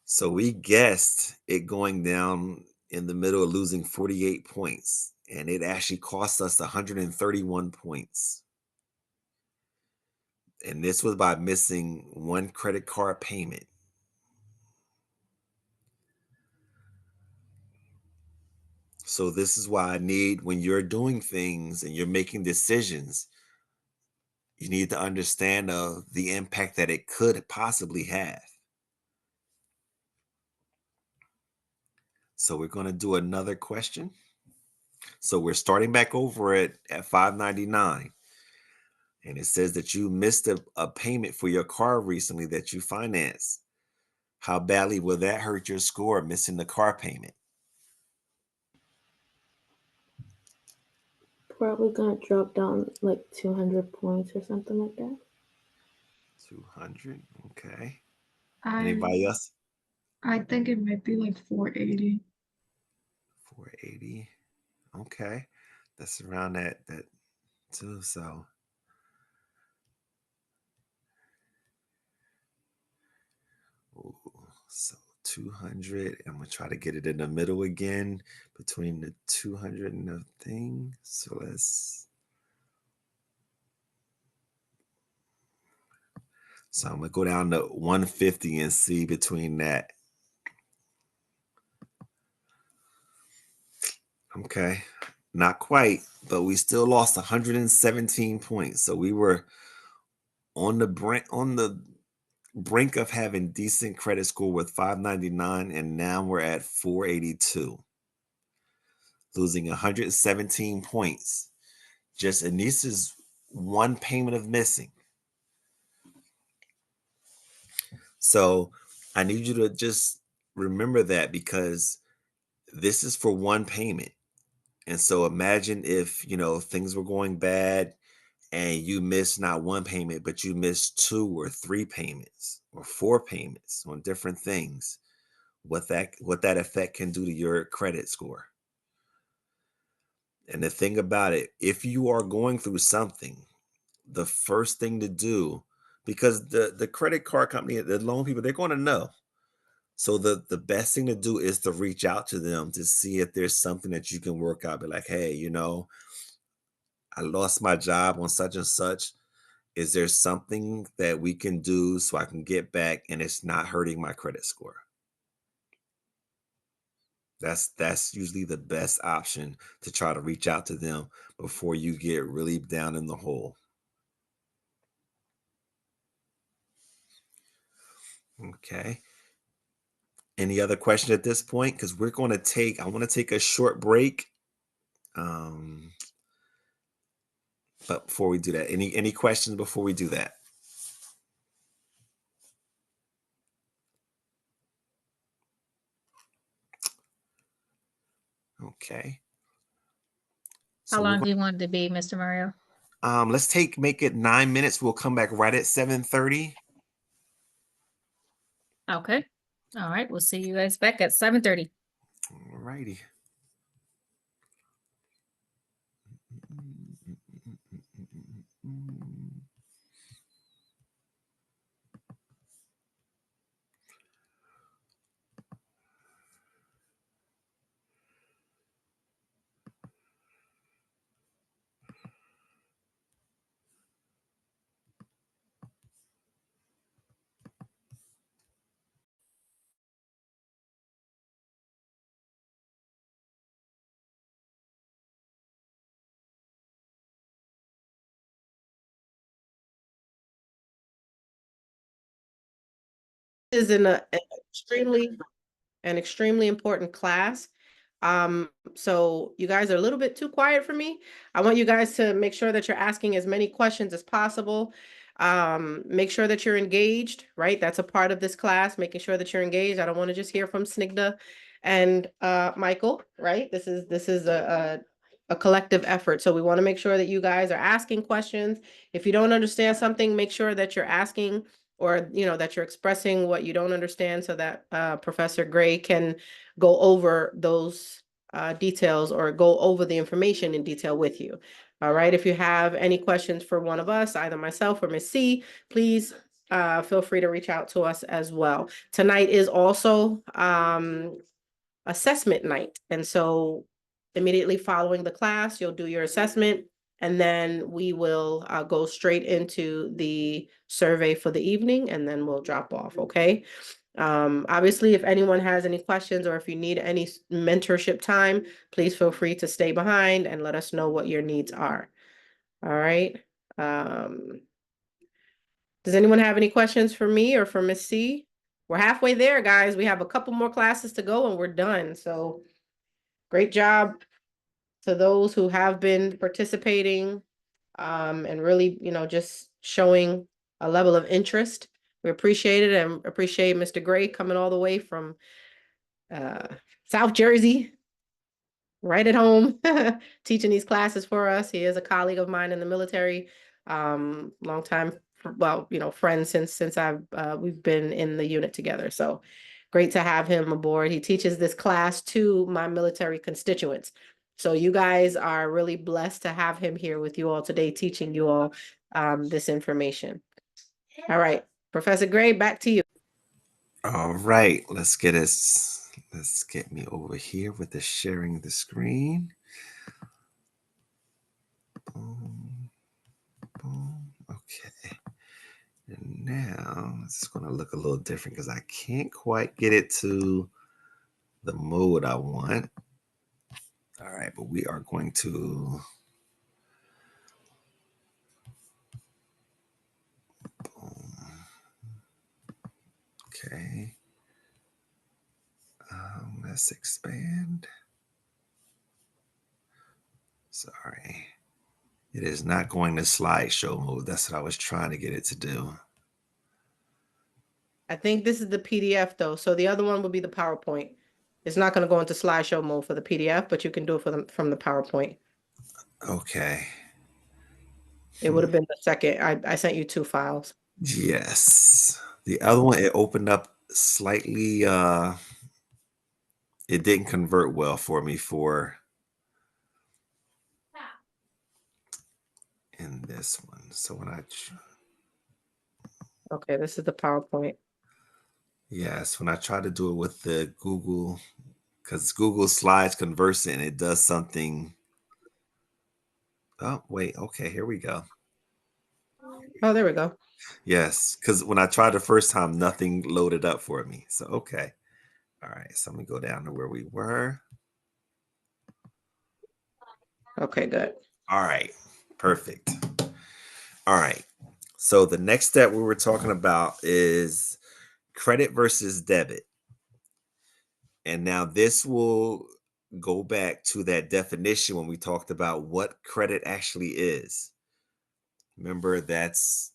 S2: So we guessed it going down in the middle of losing 48 points. and it actually cost us 131 points. And this was by missing one credit card payment. So this is why I need, when you're doing things and you're making decisions, you need to understand the impact that it could possibly have. So we're going to do another question. So we're starting back over at 599. And it says that you missed a payment for your car recently that you financed. How badly will that hurt your score, missing the car payment?
S4: Probably gonna drop down like 200 points or something like that.
S2: 200. Okay.
S5: I
S2: Anybody else?
S5: I think it might be like 480.
S2: 480. Okay. That's around that too. So so 200. I'm gonna try to get it in the middle again between the 200 and the thing. So I'm gonna go down to 150 and see between that. Okay, not quite, but we still lost 117 points. So we were on the brink of having decent credit score with 599, and now we're at 482, losing 117 points. Just Anissa's one payment of missing. So I need you to just remember that, because this is for one payment. And so imagine if, things were going bad and you missed not one payment, but you missed 2 or 3 payments or 4 payments on different things, what that effect can do to your credit score. And the thing about it, if you are going through something, the first thing to do, because the credit card company, the loan people, they're going to know. So the best thing to do is to reach out to them to see if there's something that you can work out. Be like, hey, I lost my job on such and such. Is there something that we can do so I can get back and it's not hurting my credit score? That's usually the best option, to try to reach out to them before you get really down in the hole. Okay. Any other question at this point? Because I want to take a short break. But before we do that, any questions before we do that? Okay.
S1: How
S2: So
S1: long do you want it to be, Mr. Mario?
S2: let's make it 9 minutes. We'll come back right at 7:30.
S1: Okay. All right. We'll see you guys back at 7:30.
S2: All righty.
S10: Is an extremely important class. So you guys are a little bit too quiet for me. I want you guys to make sure that you're asking as many questions as possible. Make sure that you're engaged, right? That's a part of this class, making sure that you're engaged. I don't want to just hear from Snigdha and Michael, right? This is a collective effort. So we want to make sure that you guys are asking questions. If you don't understand something, make sure that you're asking, or that you're expressing what you don't understand, so that Professor Gray can go over those details, or go over the information in detail with you. All right. If you have any questions for one of us, either myself or Miss C, please feel free to reach out to us as well. Tonight is also assessment night. And so immediately following the class, you'll do your assessment, and then we will go straight into the survey for the evening, and then we'll drop off, okay? Obviously, if anyone has any questions or if you need any mentorship time, please feel free to stay behind and let us know what your needs are. All right. Does anyone have any questions for me or for Miss C? We're halfway there, guys. We have a couple more classes to go and we're done. So great job to those who have been participating and really, just showing a level of interest. We appreciate it and appreciate Mr. Gray coming all the way from South Jersey, right at home, teaching these classes for us. He is a colleague of mine in the military, long time, well, friends since we've been in the unit together. So great to have him aboard. He teaches this class to my military constituents. So you guys are really blessed to have him here with you all today, teaching you all this information. All right, Professor Gray, back to you.
S2: All right, let's get me over here with the sharing the screen. Boom, boom. Okay. And now it's going to look a little different because I can't quite get it to the mode I want. All right, but we are going to boom. Okay. Let's expand. Sorry. It is not going to slideshow mode. That's what I was trying to get it to do.
S10: I think this is the PDF though. So the other one will be the PowerPoint. It's not going to go into slideshow mode for the PDF, but you can do it from the PowerPoint.
S2: Okay.
S10: It would have been the second. I sent you 2 files.
S2: Yes. The other one, it opened up slightly. It didn't convert well for me in this one. So when
S10: okay, this is the PowerPoint.
S2: Yes, when I try to do it with the Google, because Google Slides converts it and it does something. Oh, wait. Okay, here we go.
S10: Oh, there we go.
S2: Yes, because when I tried the first time, nothing loaded up for me. So, okay. All right, so let me go down to where we were.
S10: Okay, good.
S2: All right, perfect. All right, so the next step we were talking about is credit versus debit. And now this will go back to that definition when we talked about what credit actually is. Remember, that's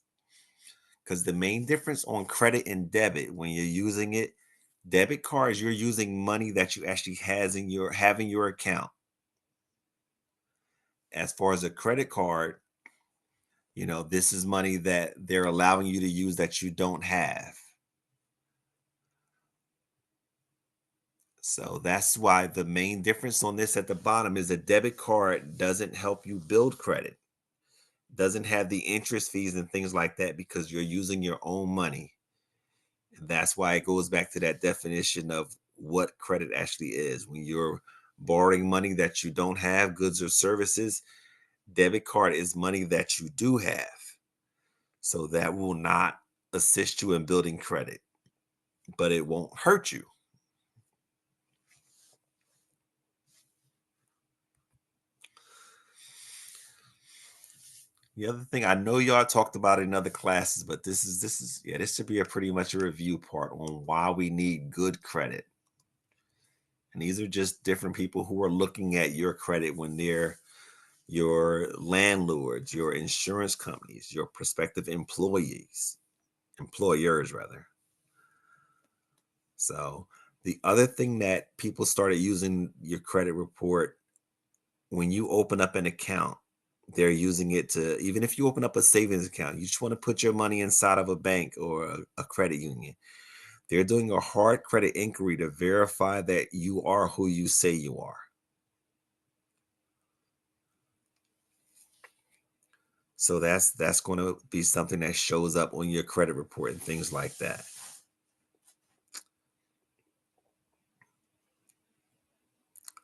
S2: because the main difference on credit and debit, when you're using it, debit cards, you're using money that you actually have in your account. As far as a credit card, this is money that they're allowing you to use that you don't have. So that's why the main difference on this at the bottom is a debit card doesn't help you build credit, doesn't have the interest fees and things like that because you're using your own money. And that's why it goes back to that definition of what credit actually is. When you're borrowing money that you don't have, goods or services, debit card is money that you do have. So that will not assist you in building credit, but it won't hurt you. The other thing, I know y'all talked about it in other classes, but this should be pretty much a review part on why we need good credit. And these are just different people who are looking at your credit when they're your landlords, your insurance companies, your prospective employers rather. So the other thing that people started using your credit report, when you open up an account, they're using it to, even if you open up a savings account, you just want to put your money inside of a bank or a credit union. They're doing a hard credit inquiry to verify that you are who you say you are. So that's going to be something that shows up on your credit report and things like that.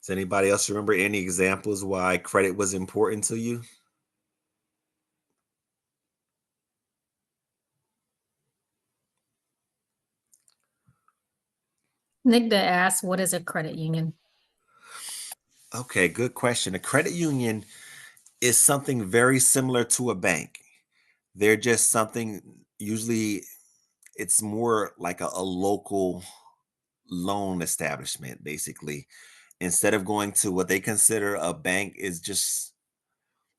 S2: Does anybody else remember any examples why credit was important to you?
S1: Nigda asks, what is a credit union?
S2: Okay, good question. A credit union is something very similar to a bank. They're just something, usually it's more like a local loan establishment, basically. Instead of going to what they consider a bank, is just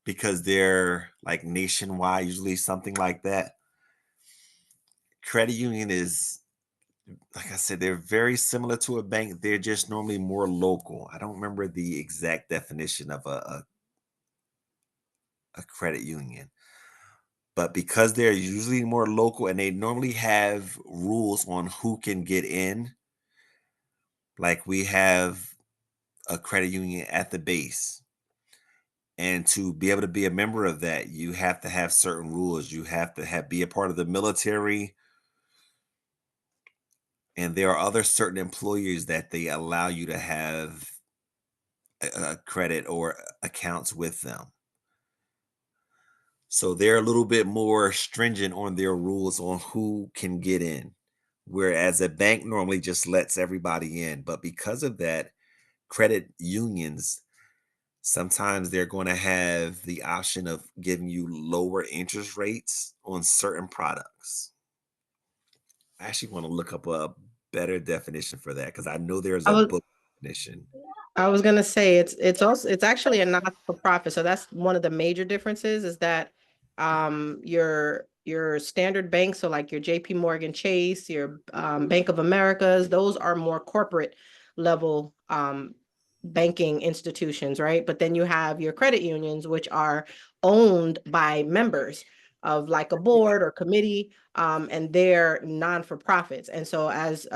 S2: because they're like nationwide, usually something like that. Credit union is, like I said, they're very similar to a bank. They're just normally more local. I don't remember the exact definition of a credit union, but because they're usually more local and they normally have rules on who can get in, like we have a credit union at the base. And to be able to be a member of that, you have to have certain rules. You have to be a part of the military, and there are other certain employers that they allow you to have a credit or accounts with them. So they're a little bit more stringent on their rules on who can get in. Whereas a bank normally just lets everybody in. But because of that, credit unions, sometimes they're going to have the option of giving you lower interest rates on certain products. I actually want to look up a better definition for that because I know there's
S10: I
S2: a
S10: was
S2: book definition.
S10: I was gonna say it's actually a not-for-profit. So that's one of the major differences is that your standard banks, so like your JP Morgan Chase, your Bank of Americas, those are more corporate level banking institutions, right? But then you have your credit unions, which are owned by members of like a board or committee, and they're non-for-profits. And so as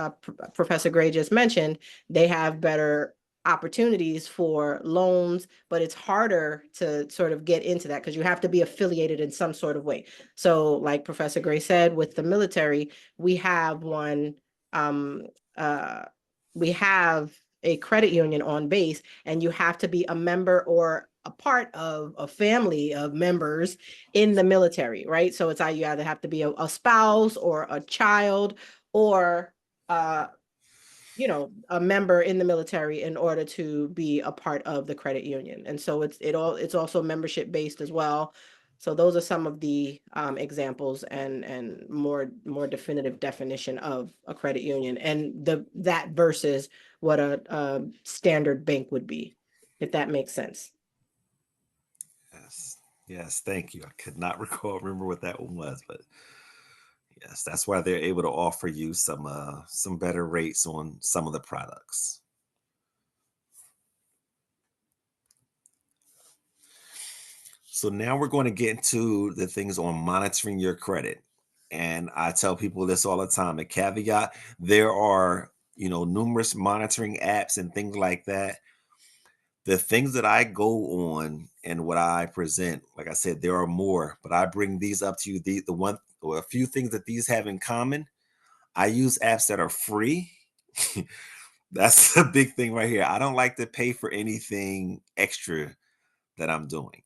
S10: Professor Gray just mentioned, they have better opportunities for loans, but it's harder to sort of get into that because you have to be affiliated in some sort of way. So like Professor Gray said, with the military, we have one, um, we have a credit union on base, and you have to be a member or a part of a family of members in the military, right? So it's you either have to be a spouse or a child or a member in the military in order to be a part of the credit union. And so it's also membership based as well. So those are some of the examples and more definitive definition of a credit union and that versus what a standard bank would be, if that makes sense.
S2: Yes. Yes, thank you. I could not remember what that one was, but yes, that's why they're able to offer you some better rates on some of the products. So now we're going to get into the things on monitoring your credit. And I tell people this all the time, a caveat, there are, numerous monitoring apps and things like that. The things that I go on and what I present, like I said, there are more, but I bring these up to you. The one or a few things that these have in common. I use apps that are free. That's a big thing right here. I don't like to pay for anything extra that I'm doing.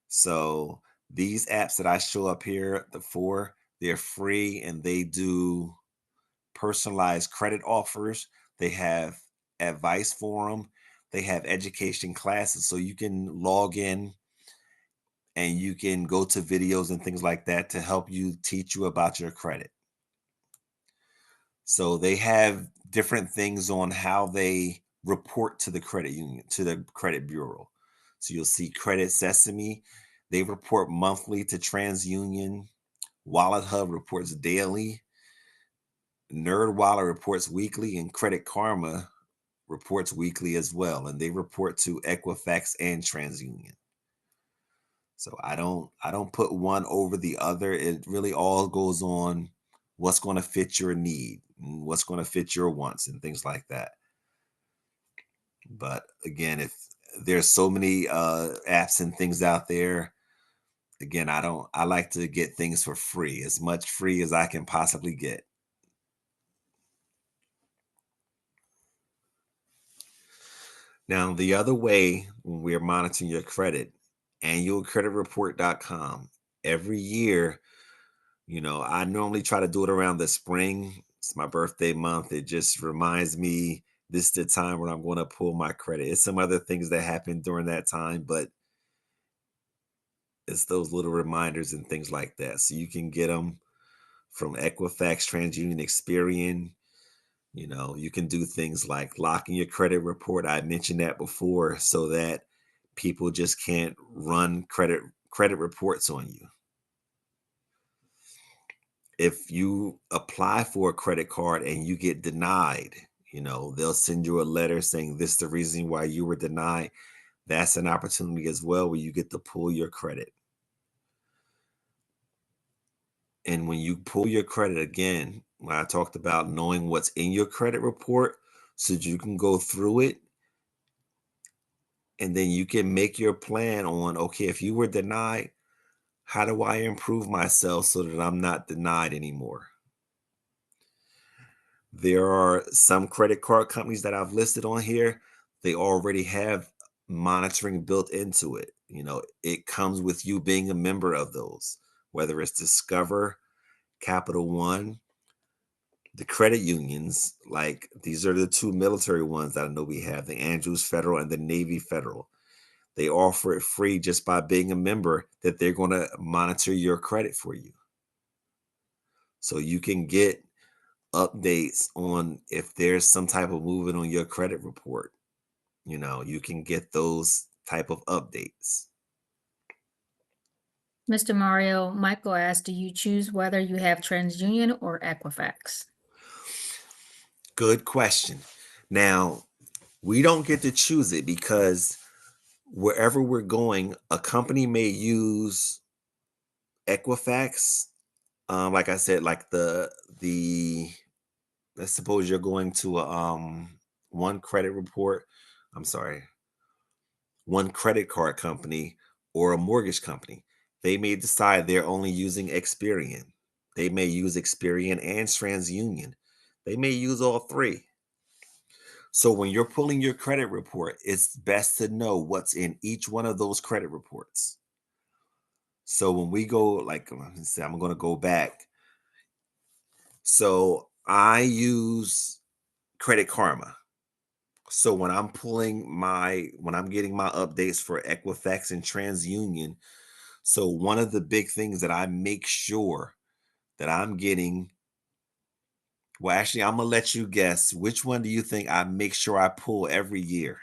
S2: So these apps that I show up here, the four, they're free and they do personalized credit offers. They have advice for them. They have education classes. So you can log in and you can go to videos and things like that to help you teach you about your credit. So they have different things on how they report to the credit union, to the credit bureau. So you'll see Credit Sesame. They report monthly to TransUnion. Wallet Hub reports daily. NerdWallet reports weekly, and Credit Karma reports weekly as well. And they report to Equifax and TransUnion. So I don't put one over the other. It really all goes on what's going to fit your need and what's going to fit your wants and things like that. But again, if there's so many apps and things out there, again, I like to get things for free, as much free as I can possibly get. Now, the other way when we're monitoring your credit, annualcreditreport.com. Every year, I normally try to do it around the spring. It's my birthday month. It just reminds me this is the time when I'm going to pull my credit. It's some other things that happen during that time, but it's those little reminders and things like that. So you can get them from Equifax, TransUnion, Experian. You can do things like locking your credit report. I mentioned that before, so that people just can't run credit reports on you. If you apply for a credit card and you get denied, they'll send you a letter saying this is the reason why you were denied. That's an opportunity as well where you get to pull your credit. And when you pull your credit again, when I talked about knowing what's in your credit report so that you can go through it, and then you can make your plan on, okay, if you were denied, how do I improve myself so that I'm not denied anymore? There are some credit card companies that I've listed on here. They already have monitoring built into it. It comes with you being a member of those, whether it's Discover, Capital One, the credit unions. Like, these are the two military ones that I know we have, the Andrews Federal and the Navy Federal. They offer it free just by being a member, that they're going to monitor your credit for you. So you can get updates on if there's some type of movement on your credit report. You can get those type of updates.
S1: Mr. Mario, Michael asked, do you choose whether you have TransUnion or Equifax?
S2: Good question. Now, we don't get to choose it because wherever we're going, a company may use Equifax. Like I said, like the let's suppose you're going to a one credit report. I'm sorry, one credit card company or a mortgage company. They may decide they're only using Experian. They may use Experian and TransUnion. They may use all three. So when you're pulling your credit report, it's best to know what's in each one of those credit reports. So when we go, like, let's say I'm going to go back. So I use Credit Karma. So when I'm getting my updates for Equifax and TransUnion, so one of the big things that I make sure that I'm getting, well, actually, I'm gonna let you guess, which one do you think I make sure I pull every year?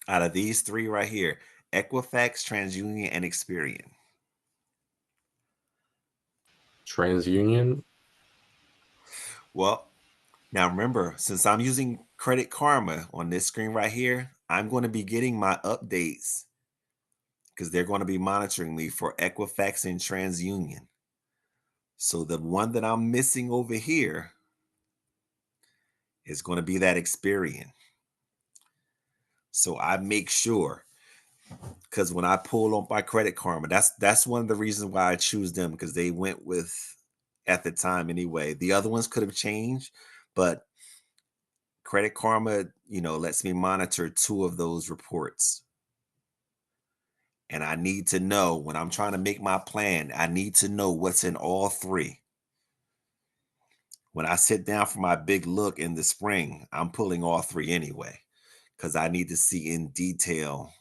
S2: Out of these three right here, Equifax, TransUnion, and Experian.
S7: TransUnion.
S2: Well, now remember, since I'm using Credit Karma on this screen right here, I'm going to be getting my updates because they're going to be monitoring me for Equifax and TransUnion. So the one that I'm missing over here is going to be that Experian. So I make sure, because when I pull on my Credit Karma, that's one of the reasons why I choose them, because they went with, at the time anyway. The other ones could have changed, but Credit Karma, lets me monitor two of those reports. And I need to know, when I'm trying to make my plan, I need to know what's in all three. When I sit down for my big look in the spring, I'm pulling all three anyway, because I need to see in detail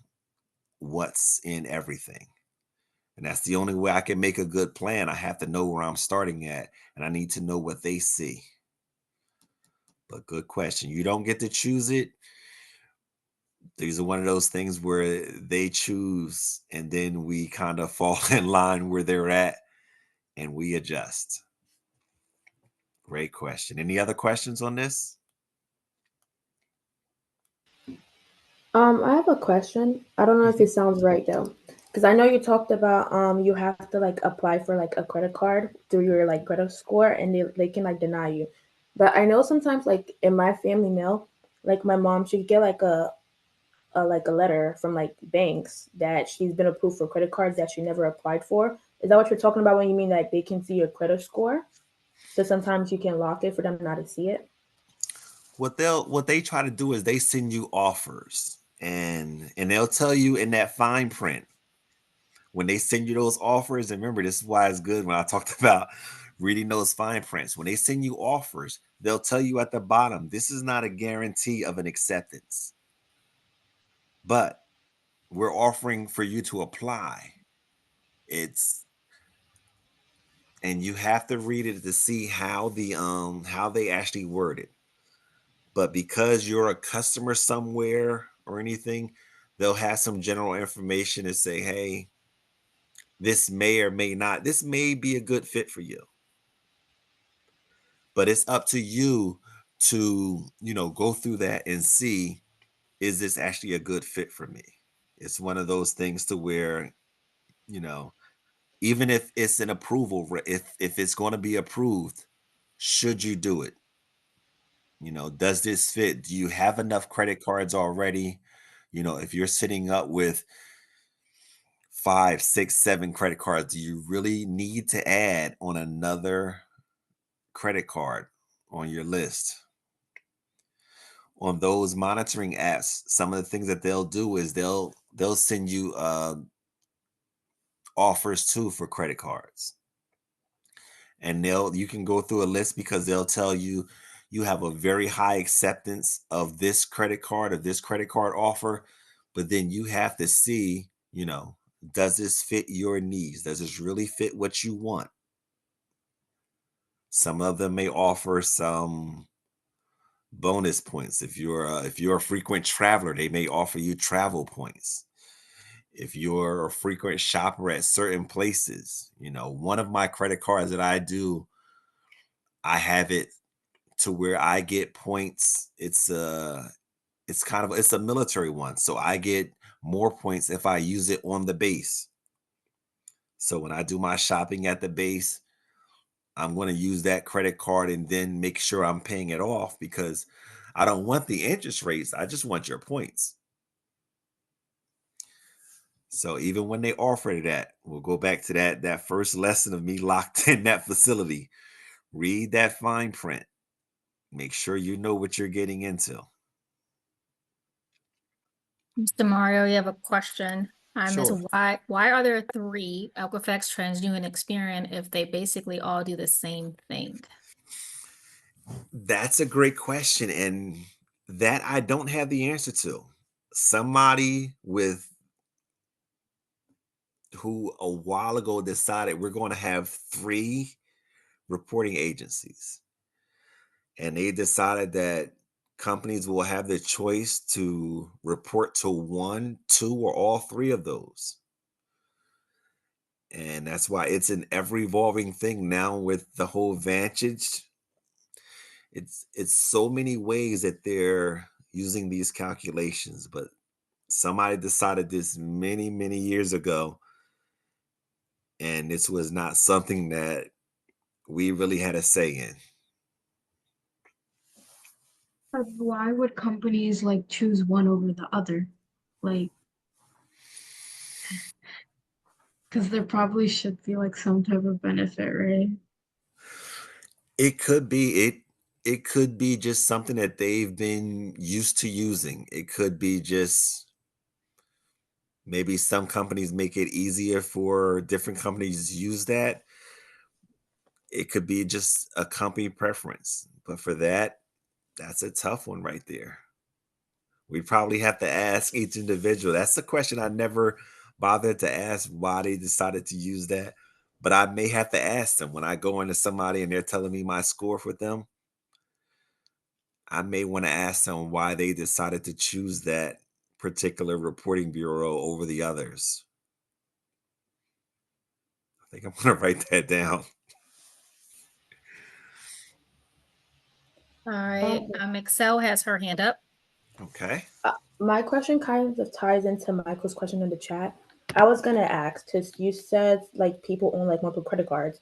S2: what's in everything. And that's the only way I can make a good plan. I have to know where I'm starting at, and I need to know what they see. But good question. You don't get to choose it. These are one of those things where they choose, and then we kind of fall in line where they're at, and we adjust. Great question. Any other questions on this?
S4: I have a question. I don't know if it sounds right though, because I know you talked about you have to like apply for like a credit card through your like credit score, and they can like deny you. But I know sometimes like in my family mail, like my mom should get like a letter from like banks that she's been approved for credit cards that she never applied for, Is that what you're talking about when you mean like they can see your credit score? So sometimes you can lock it for them not to see it.
S2: What they try to do is they send you offers, and they'll tell you in that fine print when they send you those offers. And remember, this is why it's good when I talked about reading those fine prints. When they send you offers, they'll tell you at the bottom, this is not a guarantee of an acceptance, but we're offering for you to apply. It's and you have to read it to see how they actually word it. But because you're a customer somewhere or anything, they'll have some general information to say, hey, this may or may not, this may be a good fit for you. But it's up to you to, go through that and see, is this actually a good fit for me? It's one of those things to where, you know, even if it's an approval, if it's going to be approved, should you do it? Does this fit? Do you have enough credit cards already? If you're sitting up with 5, 6, 7 credit cards, do you really need to add on another credit card on your list? On those monitoring apps, some of the things that they'll do is they'll send you offers too for credit cards. And you can go through a list because they'll tell you you have a very high acceptance of this credit card, offer, but then you have to see, does this fit your needs? Does this really fit what you want? Some of them may offer some bonus points. If you're a frequent traveler, they may offer you travel points. If you're a frequent shopper at certain places, one of my credit cards that I do, I have it to where I get points. It's a military one, so I get more points if I use it on the base. So when I do my shopping at the base, I'm going to use that credit card and then make sure I'm paying it off because I don't want the interest rates. I just want your points. So even when they offer that, we'll go back to that first lesson of me locked in that facility. Read that fine print. Make sure you know what you're getting into.
S1: Mr. Mario, you have a question. Miss,
S2: Sure.
S1: why are there 3 Equifax, TransUnion, and Experian if they basically all do the same thing?
S2: That's a great question. And that I don't have the answer to. Somebody who a while ago decided we're going to have 3 reporting agencies. And they decided that companies will have the choice to report to 1, 2, or all 3 of those. And that's why it's an ever evolving thing now with the whole Vantage. It's so many ways that they're using these calculations, but somebody decided this many, many years ago, and this was not something that we really had a say in.
S5: But why would companies like choose one over the other? Like, because there probably should be like some type of benefit, right?
S2: It could be just something that they've been used to using. It could be just maybe some companies make it easier for different companies to use that. It could be just a company preference. But for that, that's a tough one right there. We probably have to ask each individual. That's the question I never bothered to ask why they decided to use that. But I may have to ask them when I go into somebody and they're telling me my score for them. I may want to ask them why they decided to choose that particular reporting bureau over the others. I think I'm going to write that down.
S1: All right. Excel has her hand up.
S2: Okay.
S4: My question kind of ties into Michael's question in the chat. I was gonna ask because you said like people own like multiple credit cards.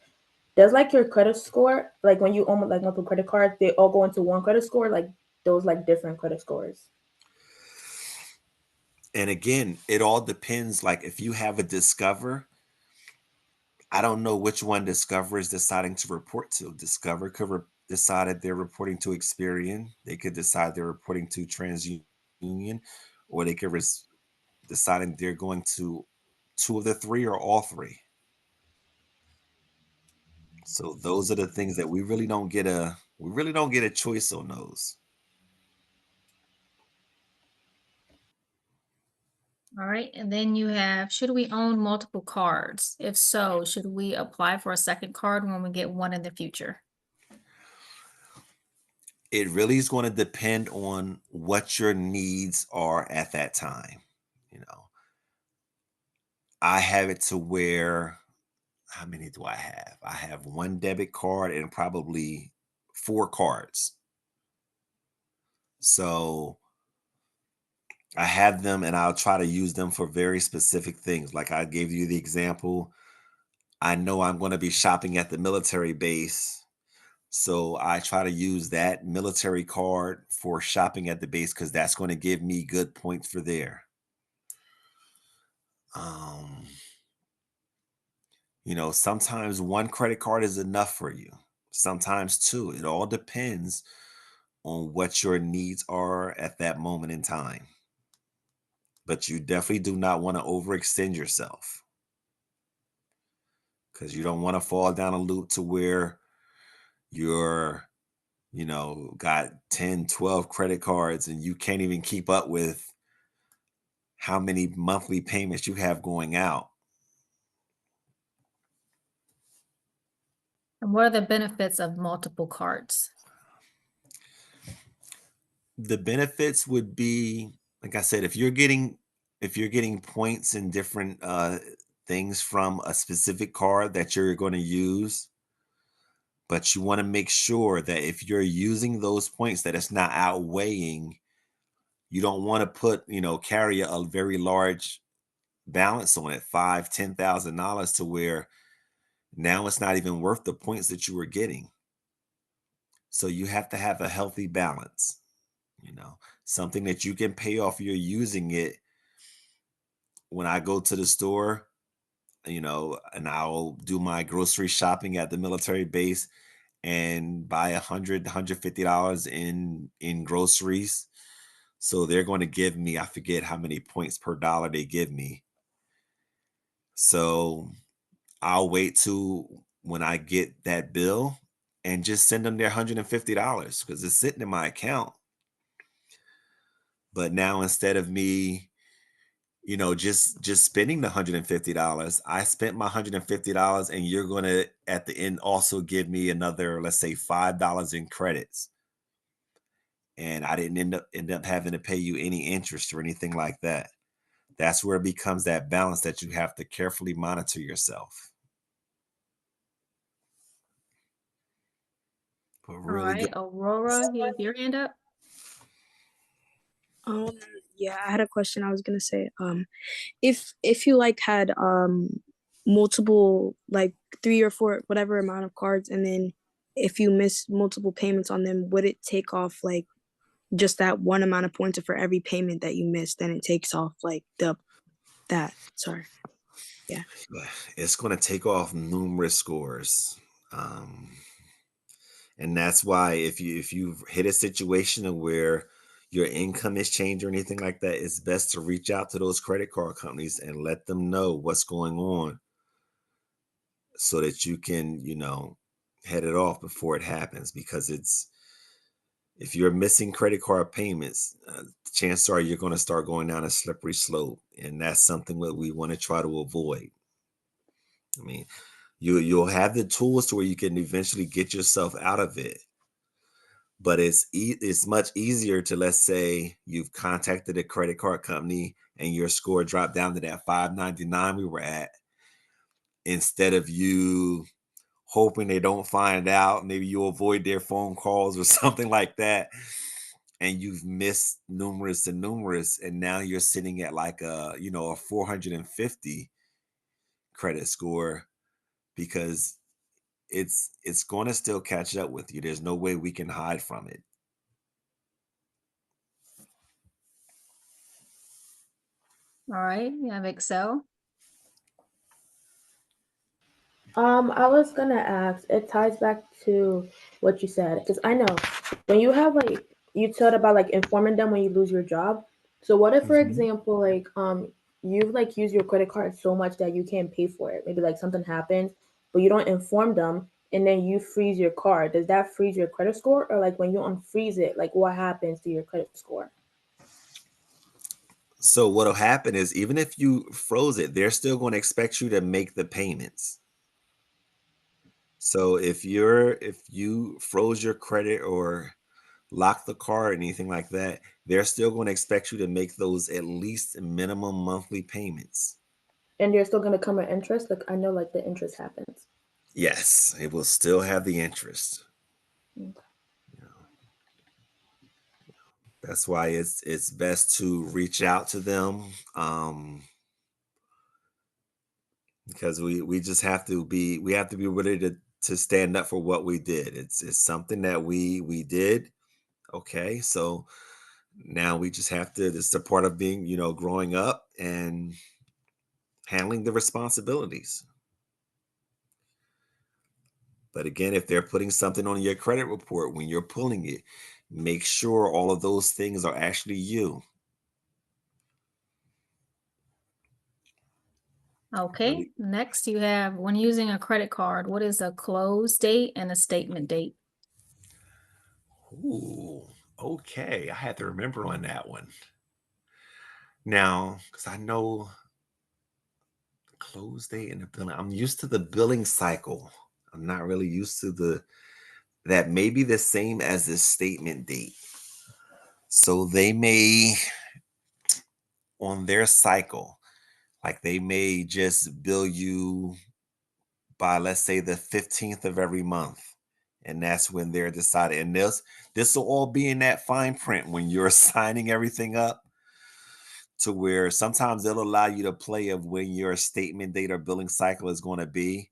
S4: Does like your credit score, like when you own like multiple credit cards, they all go into one credit score, like those like different credit scores?
S2: And again, it all depends. Like if you have a Discover, I don't know which one Discover is deciding to report to. Discover could decided they're reporting to Experian. They could decide they're reporting to TransUnion, or they could deciding they're going to two of the three or all three. So those are the things that we really don't get a choice on those.
S1: All right, and then you have, should we own multiple cards? If so, should we apply for a second card when we get one in the future?
S2: It really is going to depend on what your needs are at that time. You know, I have it to where, how many do I have? I have one debit card and probably four cards. So I have them and I'll try to use them for very specific things. Like I gave you the example, I know I'm going to be shopping at the military base. So I try to use that military card for shopping at the base because that's going to give me good points for there. Um, sometimes one credit card is enough for you, sometimes two. It all depends on what your needs are at that moment in time. But you definitely do not want to overextend yourself because you don't want to fall down a loop to where you're, got 10, 12 credit cards and you can't even keep up with how many monthly payments you have going out.
S1: And what are the benefits of multiple cards?
S2: The benefits would be, like I said, if you're getting points in different things from a specific card that you're going to use, but you want to make sure that if you're using those points that it's not outweighing, you don't want to carry a very large balance on it, $5,000, $10,000, to where now it's not even worth the points that you were getting. So you have to have a healthy balance, something that you can pay off. You're using it. When I go to the store, and I'll do my grocery shopping at the military base and buy $150 in groceries. So they're going to give me, I forget how many points per dollar they give me. So I'll wait to when I get that bill and just send them their $150 because it's sitting in my account. But now instead of me, just spending the $150, I spent my $150 and you're gonna at the end also give me another, let's say, $5 in credits. And I didn't end up having to pay you any interest or anything like that. That's where it becomes that balance that you have to carefully monitor yourself. But
S1: All
S2: really good.
S1: right, Aurora, you have your hand up.
S8: Um, yeah, I had a question I was gonna say. If you like had multiple, like 3 or 4, whatever amount of cards, and then if you miss multiple payments on them, would it take off like just that one amount of points for every payment that you missed? Then it takes off like that. Sorry. Yeah.
S2: It's going to take off numerous scores. And that's why if you hit a situation where your income is changed or anything like that, it's best to reach out to those credit card companies and let them know what's going on so that you can, head it off before it happens. Because if you're missing credit card payments, chances are you're going to start going down a slippery slope, and that's something that we want to try to avoid. I mean, you'll have the tools to where you can eventually get yourself out of it. But it's much easier to, let's say you've contacted a credit card company and your score dropped down to that 599 we were at, instead of you hoping they don't find out, maybe you avoid their phone calls or something like that, and you've missed numerous and numerous, and now you're sitting at like a 450 credit score, because it's going to still catch up with you. There's no way we can hide from it.
S1: All right, you have Excel.
S4: I was gonna ask, it ties back to what you said, because I know when you have like you said about like informing them when you lose your job. So what if, for
S2: Mhm.
S4: example, like you've like used your credit card so much that you can't pay for it. Maybe like something happens, but you don't inform them and then you freeze your card. Does that freeze your credit score? Or like when you unfreeze it, like what happens to your credit score?
S2: So what'll happen is even if you froze it, they're still going to expect you to make the payments. So if you froze your credit or lock the card or anything like that, they're still going to expect you to make those at least minimum monthly payments.
S4: And you're still gonna come with interest? Like I know like the interest happens.
S2: Yes, it will still have the interest.
S4: Okay.
S2: You know, that's why it's best to reach out to them, because we just have to be ready to stand up for what we did. It's something that we did. Okay, so now we just have to. This is a part of being, growing up and handling the responsibilities. But again, if they're putting something on your credit report when you're pulling it, make sure all of those things are actually you. But
S1: Okay, next you have when using a credit card, what is a close date and a statement date?
S2: ooh, okay, I had to remember on that one. Now, because I know the close date and the billing, I'm used to the billing cycle. I'm not really used to that may be the same as the statement date. So they may, on their cycle, like they may just bill you by, let's say, the 15th of every month. And that's when they're decided. And this will all be in that fine print when you're signing everything up, to where sometimes they'll allow you to play of when your statement date or billing cycle is going to be.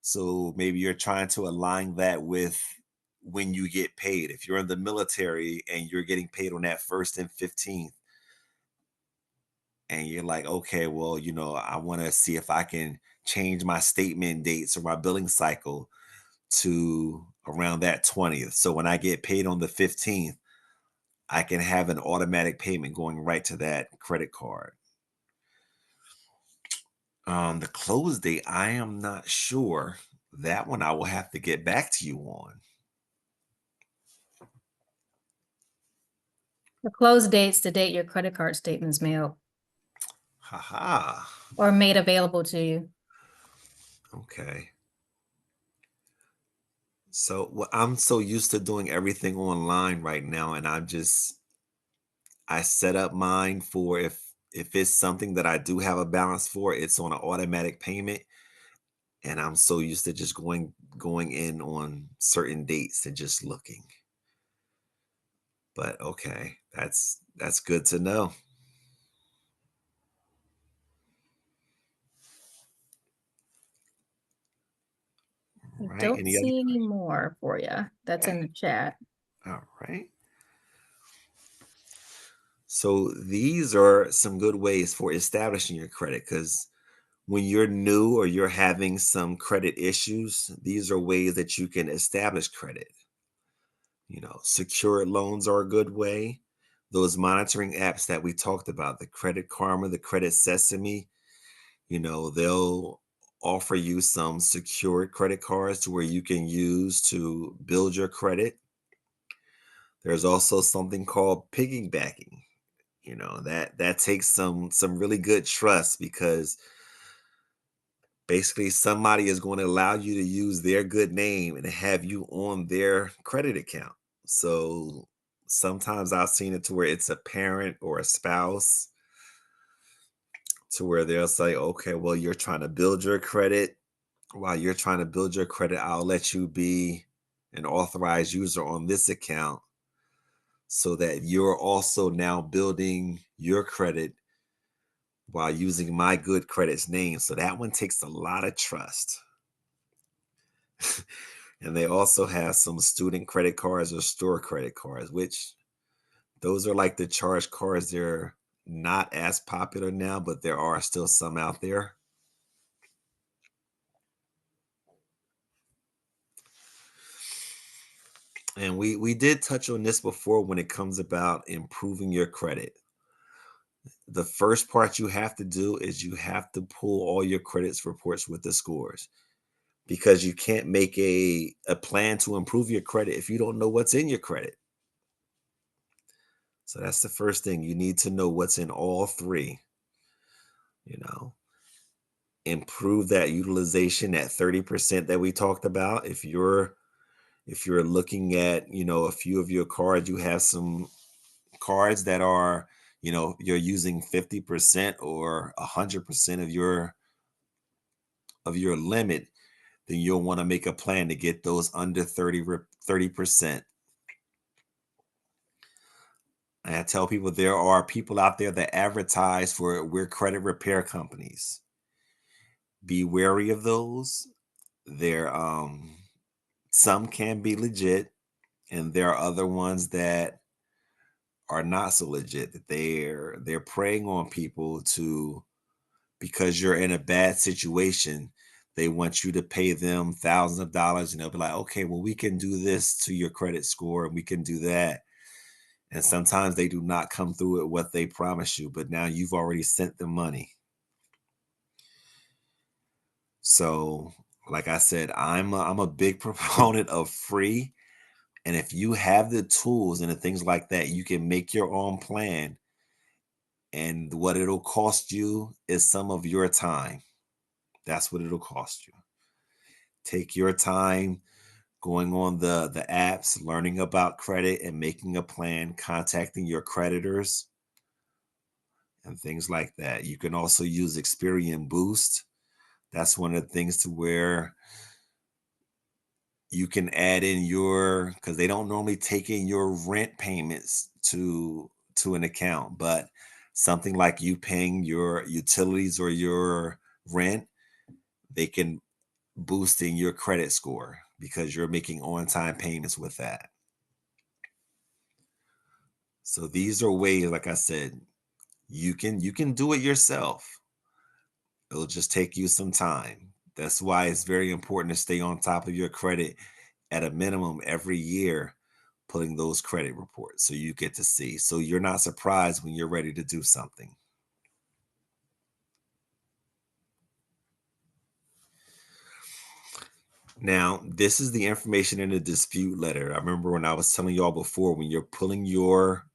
S2: So maybe you're trying to align that with when you get paid. If you're in the military and you're getting paid on that 1st and 15th, and you're like, okay, well, I want to see if I can change my statement dates or my billing cycle to around that 20th. So when I get paid on the 15th, I can have an automatic payment going right to that credit card. The close date, I am not sure. That one I will have to get back to you on.
S1: The close date's the date your credit card statement's mailed
S2: Haha.
S1: or made available to you.
S2: Okay. So I'm so used to doing everything online right now, and I set up mine for if it's something that I do have a balance for, it's on an automatic payment. And I'm so used to just going in on certain dates and just looking. But okay, that's good to know.
S1: I
S2: Right?
S1: don't
S2: Any other?
S1: see any more for you. That's
S2: Okay.
S1: in the chat.
S2: All right. So these are some good ways for establishing your credit, because when you're new or you're having some credit issues, these are ways that you can establish credit. Secured loans are a good way. Those monitoring apps that we talked about, the Credit Karma, the Credit Sesame, they'll offer you some secured credit cards to where you can use to build your credit. There's also something called piggybacking. That takes some really good trust, because basically somebody is going to allow you to use their good name and have you on their credit account. So sometimes I've seen it to where it's a parent or a spouse, to where they'll say, okay, well, you're trying to build your credit. While you're trying to build your credit, I'll let you be an authorized user on this account, so that you're also now building your credit while using my good credit's name. So that one takes a lot of trust. And they also have some student credit cards or store credit cards, which those are like the charge cards. They're not as popular now, but there are still some out there. And we did touch on this before when it comes about improving your credit. The first part you have to do is you have to pull all your credits reports with the scores, because you can't make a plan to improve your credit if you don't know what's in your credit. So that's the first thing. You need to know what's in all three. You know, improve that utilization at 30% that we talked about. If you're looking at, a few of your cards, you have some cards that are, you're using 50% or 100% of your limit, then you'll want to make a plan to get those under 30%. And I tell people there are people out there that advertise for we're credit repair companies. Be wary of those. They're some can be legit, and there are other ones that are not so legit, that they're preying on people to, because you're in a bad situation, they want you to pay them thousands of dollars, and they'll be like, okay, well, we can do this to your credit score and we can do that. And sometimes they do not come through with what they promise you, but now you've already sent them money. So, like I said, I'm a big proponent of free. And if you have the tools and the things like that, you can make your own plan. And what it'll cost you is some of your time. That's what it'll cost you. Take your time going on the apps, learning about credit and making a plan, contacting your creditors and things like that. You can also use Experian Boost. That's one of the things to where you can add in your, because they don't normally take in your rent payments to an account, but something like you paying your utilities or your rent, they can boost in your credit score because you're making on-time payments with that. So these are ways, like I said, you can do it yourself. It'll just take you some time. That's why it's very important to stay on top of your credit at a minimum every year, putting those credit reports so you get to see. So you're not surprised when you're ready to do something. Now, this is the information in the dispute letter. I remember when I was telling y'all before, when you're pulling your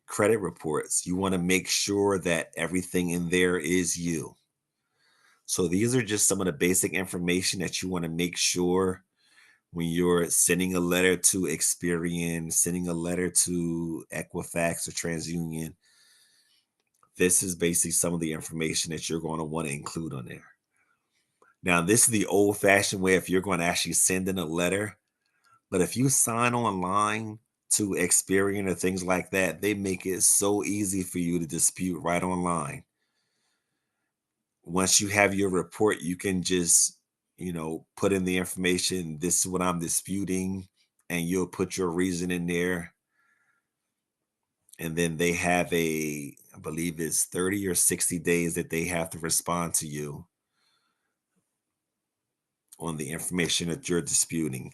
S2: credit reports, you want to make sure that everything in there is you. So these are just some of the basic information that you want to make sure when you're sending a letter to Experian, sending a letter to Equifax or TransUnion. This is basically some of the information that you're going to want to include on there. Now, this is the old-fashioned way if you're going to actually send in a letter. But if you sign online to Experian or things like that, they make it so easy for you to dispute right online. Once you have your report, you can just, put in the information, this is what I'm disputing, and you'll put your reason in there. And then they have I believe it's 30 or 60 days that they have to respond to you on the information that you're disputing.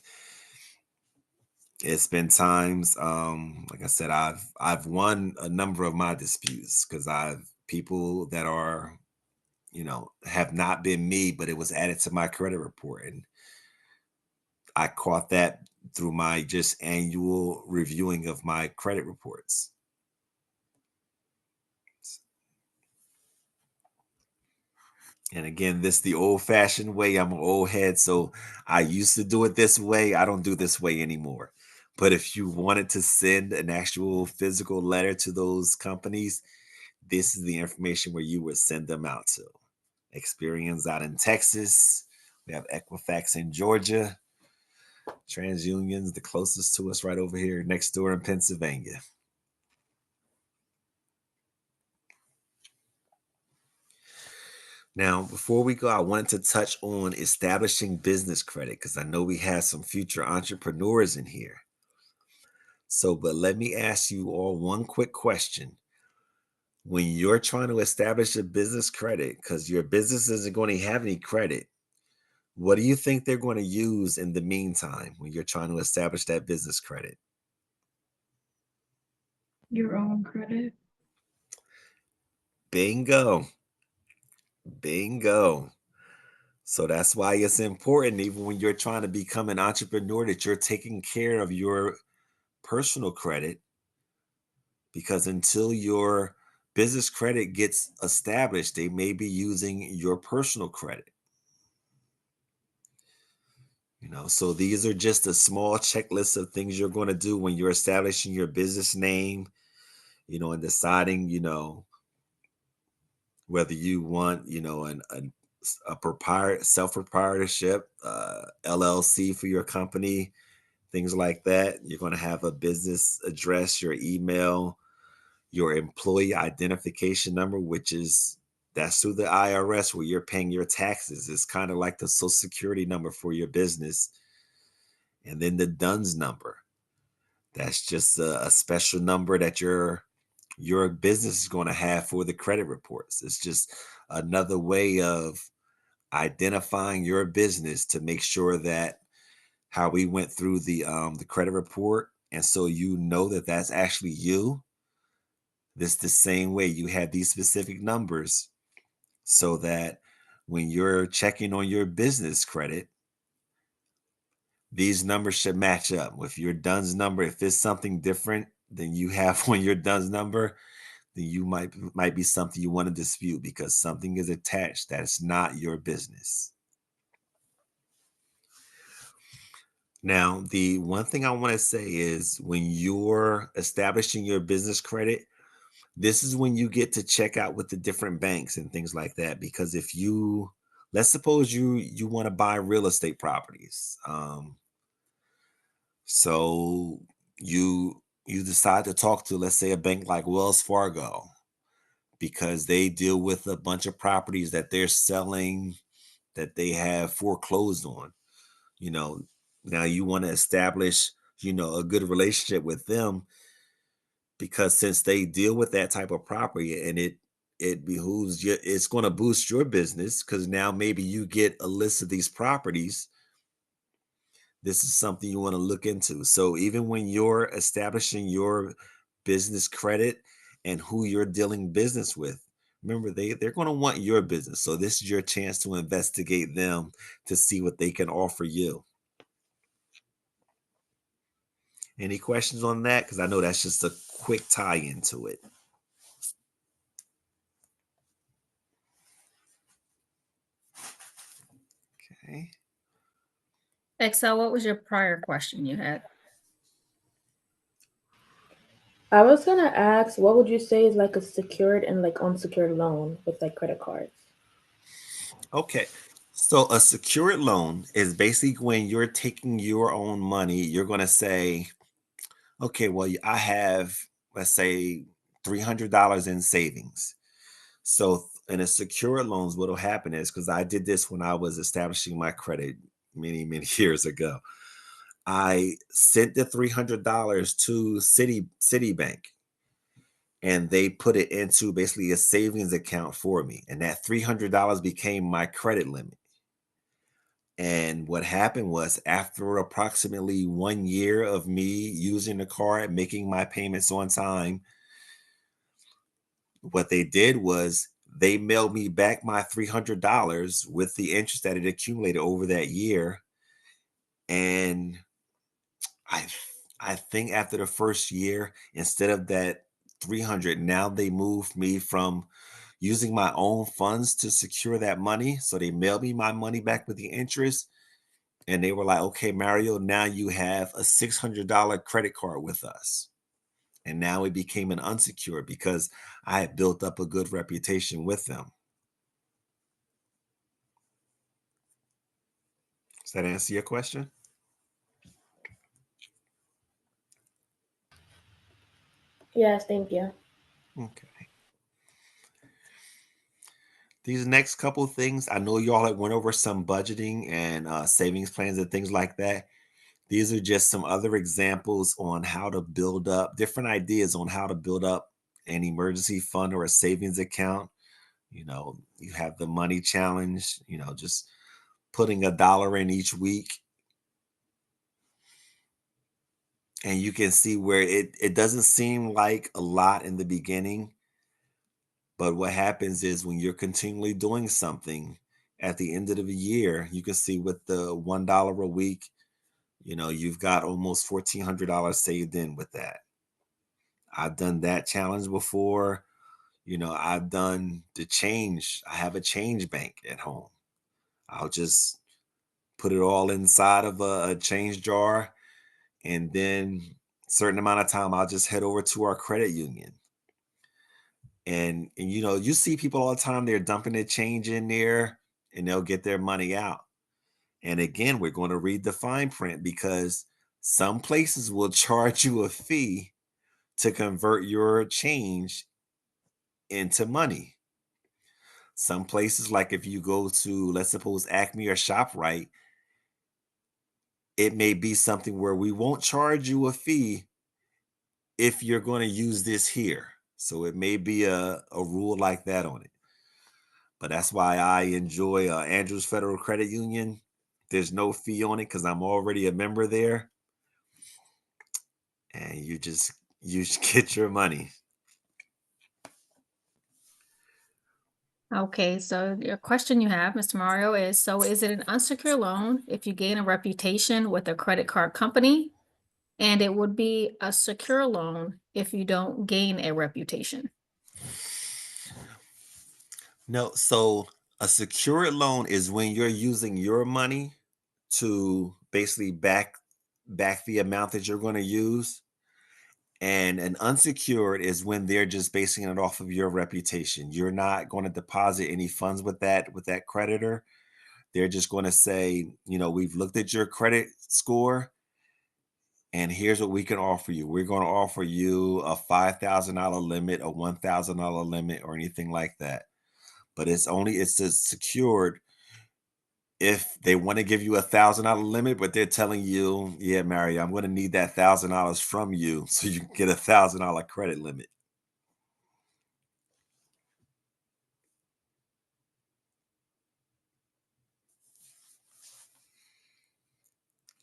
S2: It's been times, like I said, I've won a number of my disputes because I've people that are, have not been me, but it was added to my credit report. And I caught that through my just annual reviewing of my credit reports. And again, this the old-fashioned way. I'm an old head, so I used to do it this way. I don't do this way anymore. But if you wanted to send an actual physical letter to those companies, this is the information where you would send them out to. Experian's out in Texas. We have Equifax in Georgia. TransUnion's the closest to us right over here next door in Pennsylvania. Now, before we go, I wanted to touch on establishing business credit because I know we have some future entrepreneurs in here. So, but let me ask you all one quick question. When you're trying to establish a business credit, because your business isn't going to have any credit, What do you think they're going to use in the meantime when you're trying to establish that business credit?
S5: Your own credit.
S2: Bingo. Bingo. So that's why it's important, even when you're trying to become an entrepreneur, that you're taking care of your personal credit, because until your business credit gets established, they may be using your personal credit. So these are just a small checklist of things you're going to do when you're establishing your business name, and deciding, whether you want, a self-proprietorship, LLC for your company, things like that. You're going to have a business address, your email, your employee identification number, that's through the IRS where you're paying your taxes. It's kind of like the social security number for your business. And then the DUNS number. That's just a special number that your business is going to have for the credit reports. It's just another way of identifying your business to make sure that how we went through the credit report, and so that that's actually you. This the same way you have these specific numbers, so that when you're checking on your business credit, these numbers should match up with your DUNS number. If it's something different than you have on your DUNS number, then you might be something you want to dispute, because something is attached that's not your business. Now, the one thing I want to say is, when you're establishing your business credit, this is when you get to check out with the different banks and things like that. Because let's suppose you want to buy real estate properties. So you decide to talk to, let's say, a bank like Wells Fargo, because they deal with a bunch of properties that they're selling, that they have foreclosed on. Now you want to establish, a good relationship with them, because since they deal with that type of property, and it behooves you, it's going to boost your business, because now maybe you get a list of these properties. This is something you want to look into. So even when you're establishing your business credit and who you're dealing business with, remember, they're going to want your business. So this is your chance to investigate them, to see what they can offer you. Any questions on that? Because I know that's just a quick tie into it. Okay.
S1: Excel, what was your prior question you had?
S4: I was gonna ask, what would you say is like a secured and like unsecured loan with like credit cards?
S2: Okay. So a secured loan is basically when you're taking your own money. You're going to say, okay, well, I have, let's say, $300 in savings. So in a secured loans, what will happen is, because I did this when I was establishing my credit many, many years ago, I sent the $300 to Citibank, and they put it into basically a savings account for me. And that $300 became my credit limit. And what happened was, after approximately 1 year of me using the card, making my payments on time, what they did was they mailed me back my $300 with the interest that had accumulated over that year. And I I think after the first year, instead of that 300, now they moved me from using my own funds to secure that money. So they mailed me my money back with the interest. And they were like, okay, Mario, now you have a $600 credit card with us. And now it became an unsecured, because I had built up a good reputation with them. Does that answer your question?
S4: Yes, thank you.
S2: Okay. These next couple things, I know y'all had went over some budgeting and savings plans and things like that. These are just some other examples on how to build up, different ideas on how to build up an emergency fund or a savings account. You have the money challenge, just putting $1 in each week. And you can see where it doesn't seem like a lot in the beginning, but what happens is when you're continually doing something, at the end of the year, you can see with the $1 a week, you've got almost $1,400 saved in with that. I've done that challenge before. I've done the change. I have a change bank at home. I'll just put it all inside of a change jar, and then certain amount of time I'll just head over to our credit union. And you see people all the time, they're dumping their change in there and they'll get their money out. And again, we're going to read the fine print, because some places will charge you a fee to convert your change into money. Some places, like if you go to, let's suppose, Acme or ShopRite, it may be something where we won't charge you a fee if you're going to use this here. So it may be a rule like that on it. But that's why I enjoy Andrews Federal Credit Union. There's no fee on it because I'm already a member there. And you get your money.
S1: Okay, so your question you have, Mr. Mario, is, so is it an unsecured loan if you gain a reputation with a credit card company? And it would be a secure loan if you don't gain a reputation.
S2: No, so a secured loan is when you're using your money to basically back the amount that you're going to use. And an unsecured is when they're just basing it off of your reputation. You're not going to deposit any funds with that creditor. They're just going to say, we've looked at your credit score and here's what we can offer you. We're going to offer you a $5,000 limit, a $1,000 limit, or anything like that. But it's just secured if they want to give you a $1,000 limit, but they're telling you, yeah, Mario, I'm going to need that $1,000 from you so you can get a $1,000 credit limit.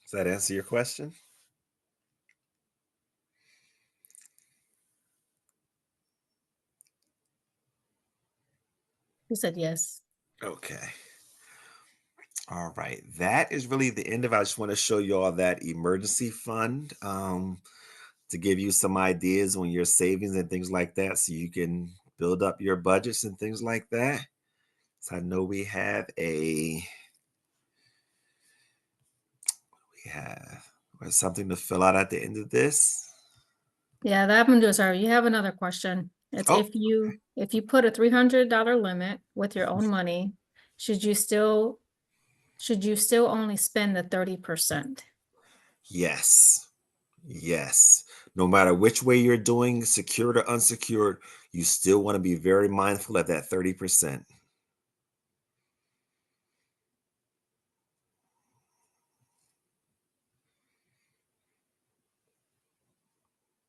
S2: Does that answer your question?
S1: You said yes.
S2: Okay. All right. That is really the end of it. I just want to show you all that emergency fund to give you some ideas on your savings and things like that, so you can build up your budgets and things like that. So I know we have something to fill out at the end of this.
S1: Yeah, that I'm doing. Sorry, you have another question. It's
S2: Oh.
S1: if you put a $300 limit with your own money, should you still only spend the 30%?
S2: Yes. Yes. No matter which way you're doing, secured or unsecured, you still want to be very mindful of that 30%.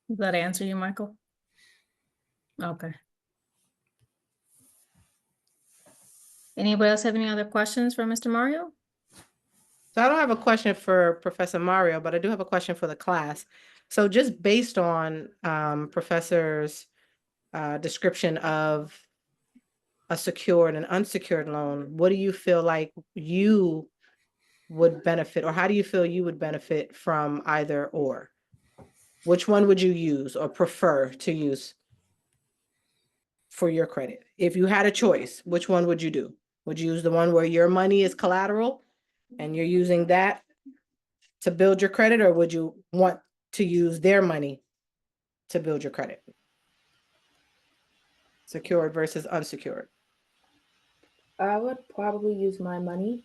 S1: Does that answer you, Michael? Okay. Anybody else have any other questions for Mr. Mario?
S10: So I don't have a question for Professor Mario, but I do have a question for the class. So just based on Professor's description of a secured and unsecured loan, what do you feel like you would benefit, or how do you feel you would benefit from either or? Which one would you use or prefer to use for your credit? If you had a choice, which one would you do? Would you use the one where your money is collateral and you're using that to build your credit, or would you want to use their money to build your credit? Secured versus unsecured.
S4: I would probably use my money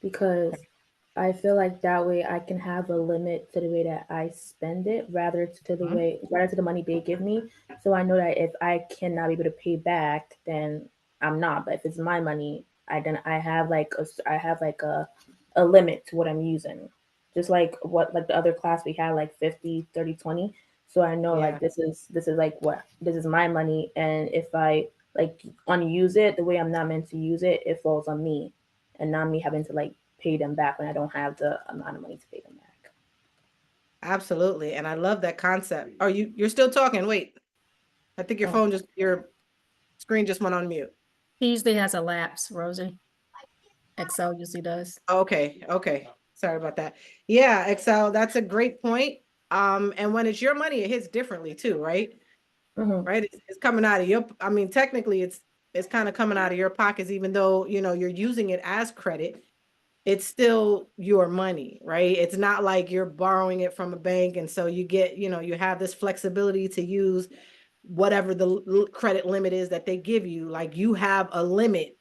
S4: because I feel like that way I can have a limit to the way that I spend it rather to the money they give me. So I know that if I cannot be able to pay back, then I'm not. But if it's my money, I have a limit to what I'm using. Just like the other class we had, like 50, 30, 20. So I know like this is my money, and if I like unuse it the way I'm not meant to use it, it falls on me and not me having to like pay them back when I don't have the amount of money to pay them back.
S10: Absolutely. And I love that concept. Oh, you're still talking. Wait. I think your phone your screen just went on mute.
S1: He usually has a lapse, Rosie. Excel usually does.
S10: Okay. Sorry about that. Yeah, Excel, that's a great point. And when it's your money, it hits differently too, right? Right? It's coming out of your, I mean, technically it's kind of coming out of your pockets, even though, you're using it as credit. It's still your money, right? It's not like you're borrowing it from a bank. And so you get, you have this flexibility to use whatever the credit limit is that they give you. Like you have a limit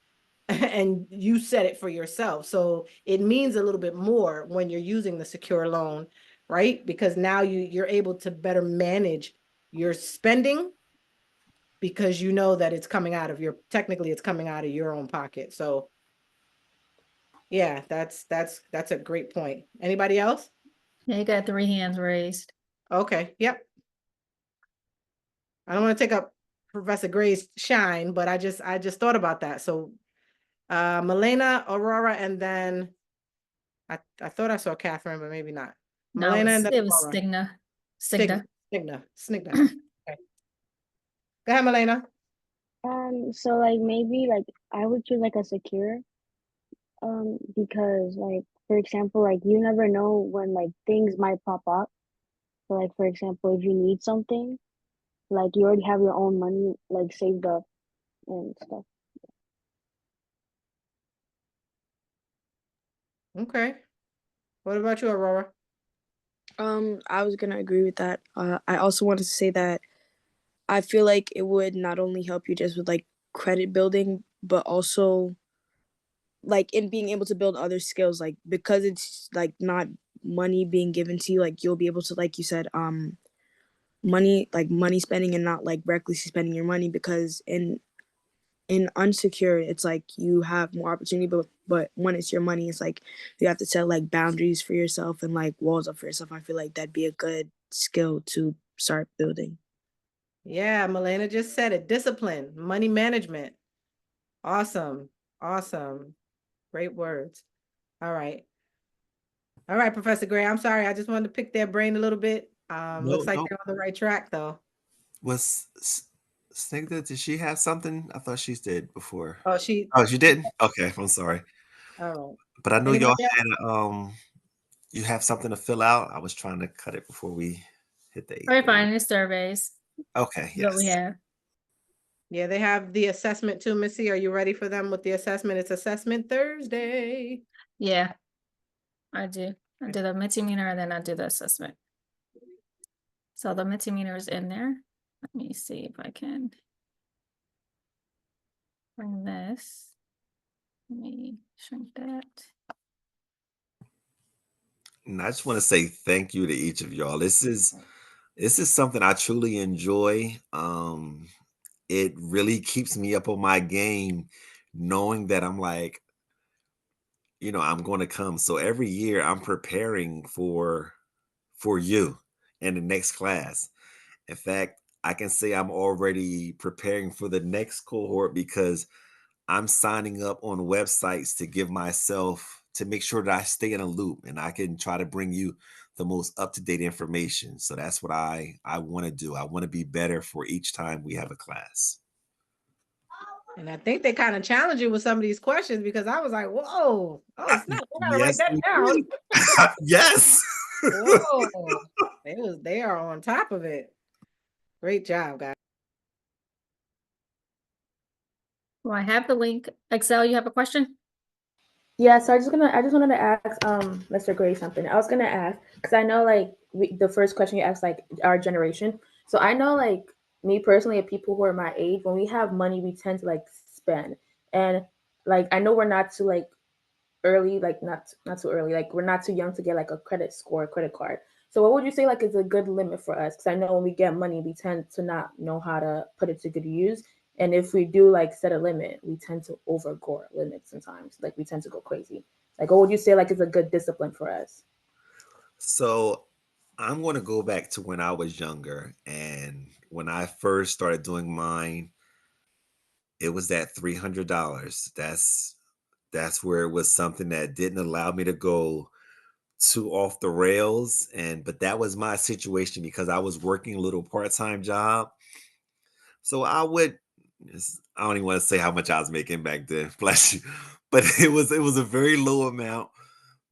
S10: and you set it for yourself. So it means a little bit more when you're using the secure loan, right? Because now you're able to better manage your spending because you know that it's coming out of technically it's coming out of your own pocket. So yeah, that's a great point. Anybody else?
S1: Yeah, you got 3 hands raised.
S10: Okay, yep. I don't want to take up Professor Gray's shine, but I just thought about that. So Milena, Aurora, and then I thought I saw Catherine, but maybe not.
S1: No,
S10: Milena and then
S1: it was
S10: Aurora.
S1: Stigna.
S10: Snigna. Okay. Go ahead, Milena.
S6: So like maybe like I would choose like a secure, because like for example, like you never know when like things might pop up. So like for example, if you need something, like you already have your own money like saved up and stuff.
S10: Okay. What about you, Aurora?
S8: I was gonna agree with that. I also wanted to say that I feel like it would not only help you just with like credit building, but also like in being able to build other skills, like because it's like not money being given to you, like you'll be able to, like you said, money spending and not like recklessly spending your money, because in unsecured it's like you have more opportunity, but when it's your money, it's like you have to set like boundaries for yourself and like walls up for yourself. I feel like that'd be a good skill to start building.
S10: Yeah, Milena just said it. Discipline, money management. Awesome. Great words. All right, Professor Gray. I'm sorry. I just wanted to pick their brain a little bit. Looks like they're on the right track though.
S2: Was Snigda, did she have something? I thought she did before.
S10: Oh,
S2: she didn't? Okay, I'm sorry.
S10: All right.
S2: But I know
S10: Anybody
S2: y'all had you have something to fill out. I was trying to cut it before we hit the 8:30.
S1: Very fine. It's surveys.
S2: Okay,
S1: Yes. What we have.
S10: Yeah, they have the assessment too, Missy. Are you ready for them with the assessment? It's Assessment Thursday.
S1: Yeah, I do. I do the misdemeanor and then I do the assessment. So the misdemeanor is in there. Let me see if I can bring this. Let me shrink that.
S2: And I just want to say thank you to each of y'all. This is something I truly enjoy. It really keeps me up on my game, knowing that I'm like, I'm going to come. So every year I'm preparing for you and the next class. In fact, I can say I'm already preparing for the next cohort because I'm signing up on websites to give myself to make sure that I stay in a loop and I can try to bring you the most up-to-date information. So that's what I want to do. I want to be better for each time we have a class.
S10: And I think they kind of challenge you with some of these questions because I was like, whoa, oh snap, I gotta write that down.
S2: Yes.
S10: Whoa. They are on top of it. Great job, guys.
S1: Well, I have the link. Excel, you have a question?
S4: Yeah, so I just wanted to ask Mr. Gray something. I was gonna ask because I know like the first question you asked, like our generation. So I know like me personally, and people who are my age, when we have money, we tend to like spend. And like I know we're not too like early, like not too early, like we're not too young to get like a credit score, credit card. So what would you say like is a good limit for us? Because I know when we get money, we tend to not know how to put it to good use. And if we do like set a limit, we tend to overgo our limits sometimes. Like we tend to go crazy. Like what would you say like is a good discipline for us?
S2: So I'm going to go back to when I was younger, and when I first started doing mine, it was that $300. That's where it was something that didn't allow me to go too off the rails. But that was my situation because I was working a little part-time job. So I don't even want to say how much I was making back then, bless you. But it was a very low amount.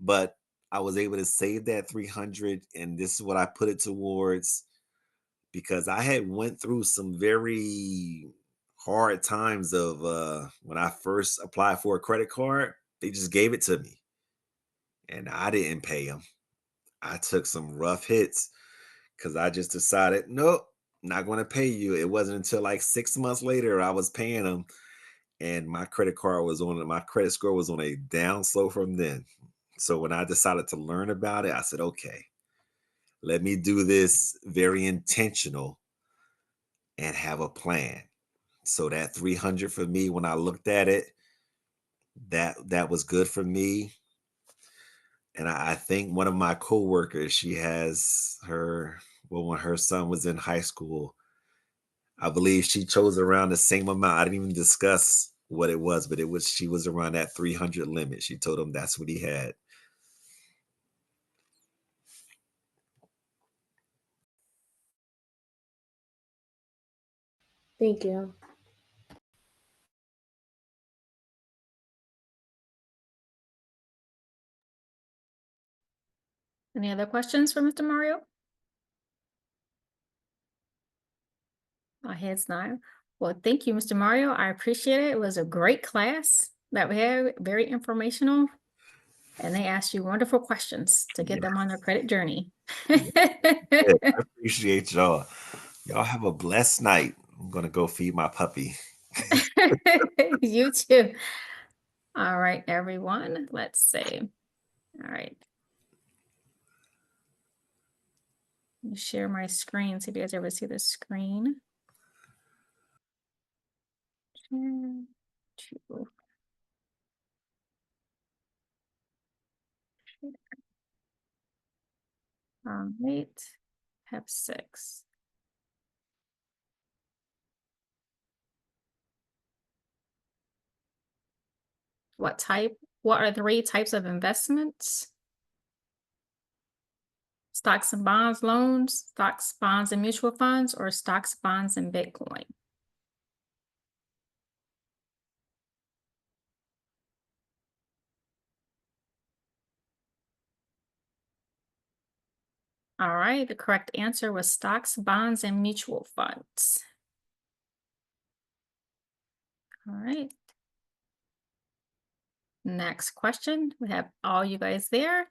S2: But I was able to save that 300, and this is what I put it towards because I had went through some very hard times of when I first applied for a credit card, they just gave it to me and I didn't pay them. I took some rough hits because I just decided, nope, not going to pay you. It wasn't until like 6 months later I was paying them, and my credit score was on a down slope from then. So when I decided to learn about it, I said, okay, let me do this very intentional and have a plan. So that 300 for me, when I looked at it, that was good for me. And I think one of my coworkers, she has her, well, when her son was in high school, I believe she chose around the same amount. I didn't even discuss what it was, but she was around that 300 limit. She told him that's what he had.
S4: Thank you.
S1: Any other questions for Mr. Mario? My head's not. Well, thank you, Mr. Mario. I appreciate it. It was a great class that we had, very informational. And they asked you wonderful questions to get
S2: Yeah,
S1: them on their credit journey.
S2: I appreciate y'all. Y'all have a blessed night. I'm gonna go feed my puppy.
S1: You too. All right, everyone. Let's see. All right. Let me share my screen so if you guys ever see the screen. Share to wait, have 6. What are 3 types of investments? Stocks and bonds, loans, stocks, bonds, and mutual funds, or stocks, bonds, and Bitcoin? All right, the correct answer was stocks, bonds, and mutual funds. All right. Next question. We have all you guys there.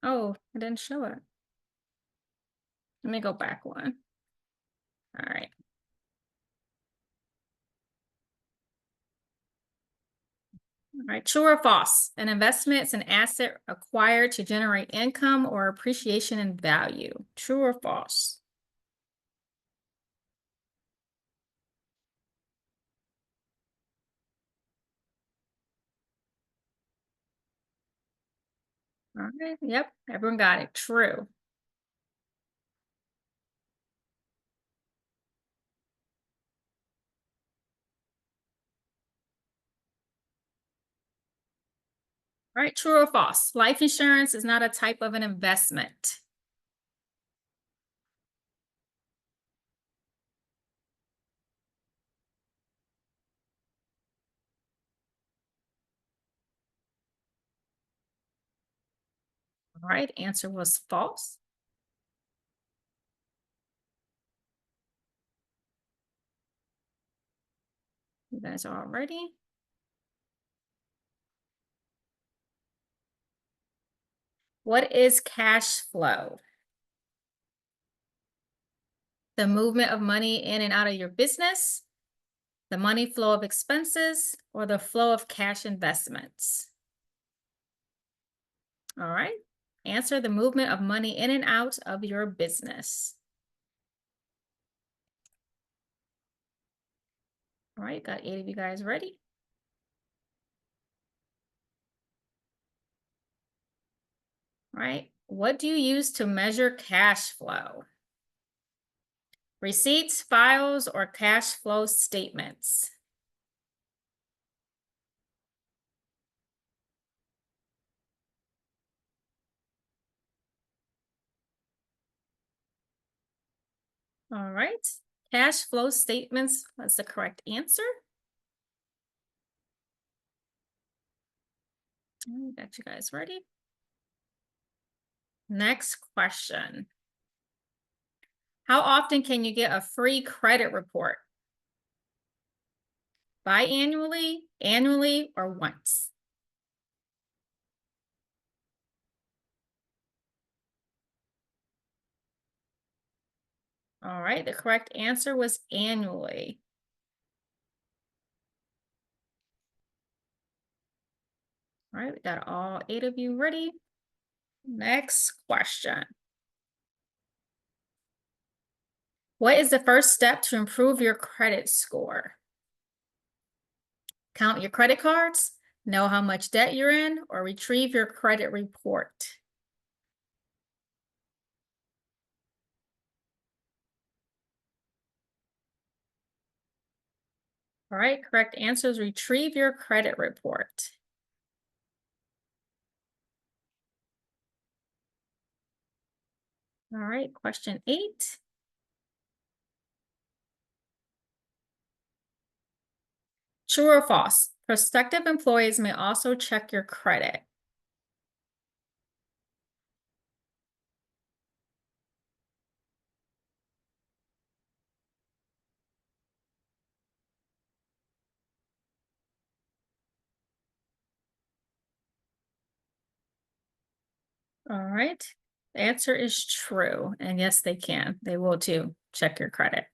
S1: Oh, I didn't show it. Let me go back one. All right. All right, true or false? An investment is an asset acquired to generate income or appreciation in value. True or false? All right, yep, everyone got it. True. All right, true or false? Life insurance is not a type of an investment. All right, answer was false. You guys are all ready? What is cash flow? The movement of money in and out of your business, the money flow of expenses, or the flow of cash investments? All right. Answer the movement of money in and out of your business. All right, got 8 of you guys ready? All right. What do you use to measure cash flow? Receipts, files, or cash flow statements? All right. Cash flow statements was the correct answer. Got you guys ready. Next question. How often can you get a free credit report? Biannually, annually, or once? All right, the correct answer was annually. All right, we got all 8 of you ready. Next question. What is the first step to improve your credit score? Count your credit cards, know how much debt you're in, or retrieve your credit report? All right, correct answer is retrieve your credit report. All right, question 8. True or false? Prospective employees may also check your credit. All right, the answer is true. And yes, they can. They will too check your credit.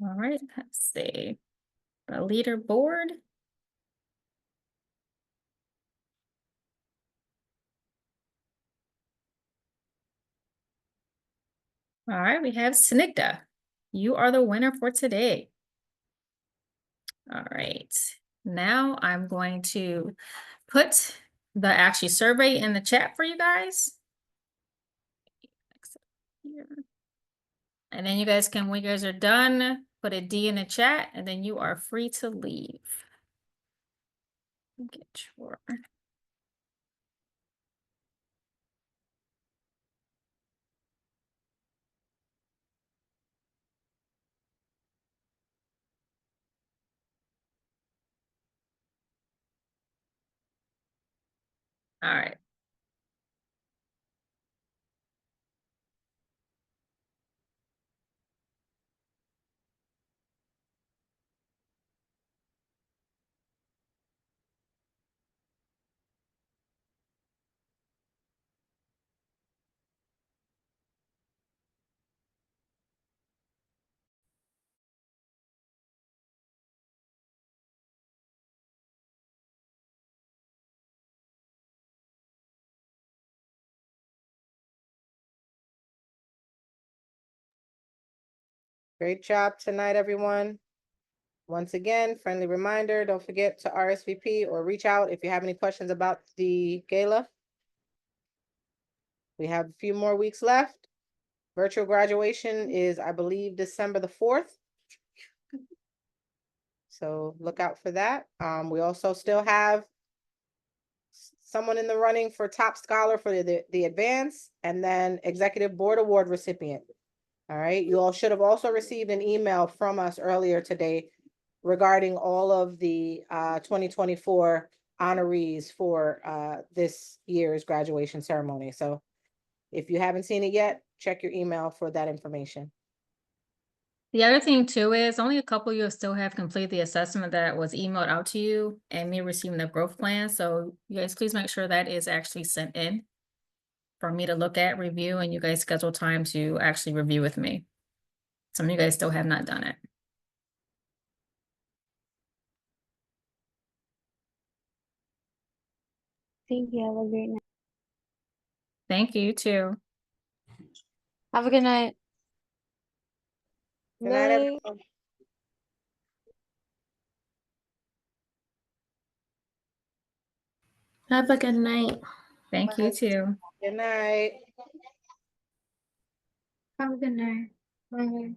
S1: All right, let's see. The leaderboard. All right, we have Snigdha. You are the winner for today. All right, now I'm going to put the actually survey in the chat for you guys. And then you guys can, when you guys are done, put a D in the chat and then you are free to leave. Get your. All right.
S10: Great job tonight, everyone. Once again, friendly reminder, don't forget to RSVP or reach out if you have any questions about the gala. We have a few more weeks left. Virtual graduation is, I believe, December the 4th. So look out for that. We also still have someone in the running for top scholar for the advance, and then executive board award recipient. All right, you all should have also received an email from us earlier today regarding all of the 2024 honorees for this year's graduation ceremony. So if you haven't seen it yet, check your email for that information.
S1: The other thing too is only a couple of you still have completed the assessment that was emailed out to you and me receiving the growth plan. So you guys please make sure that is actually sent in for me to look at, review, and you guys schedule time to actually review with me. Some of you guys still have not done it.
S6: Thank you. Have a great night.
S1: Thank you too.
S3: Have a good night.
S10: Good night, everyone.
S4: Have a good night.
S1: Thank you too.
S10: Good night.
S5: Have a good night. Bye.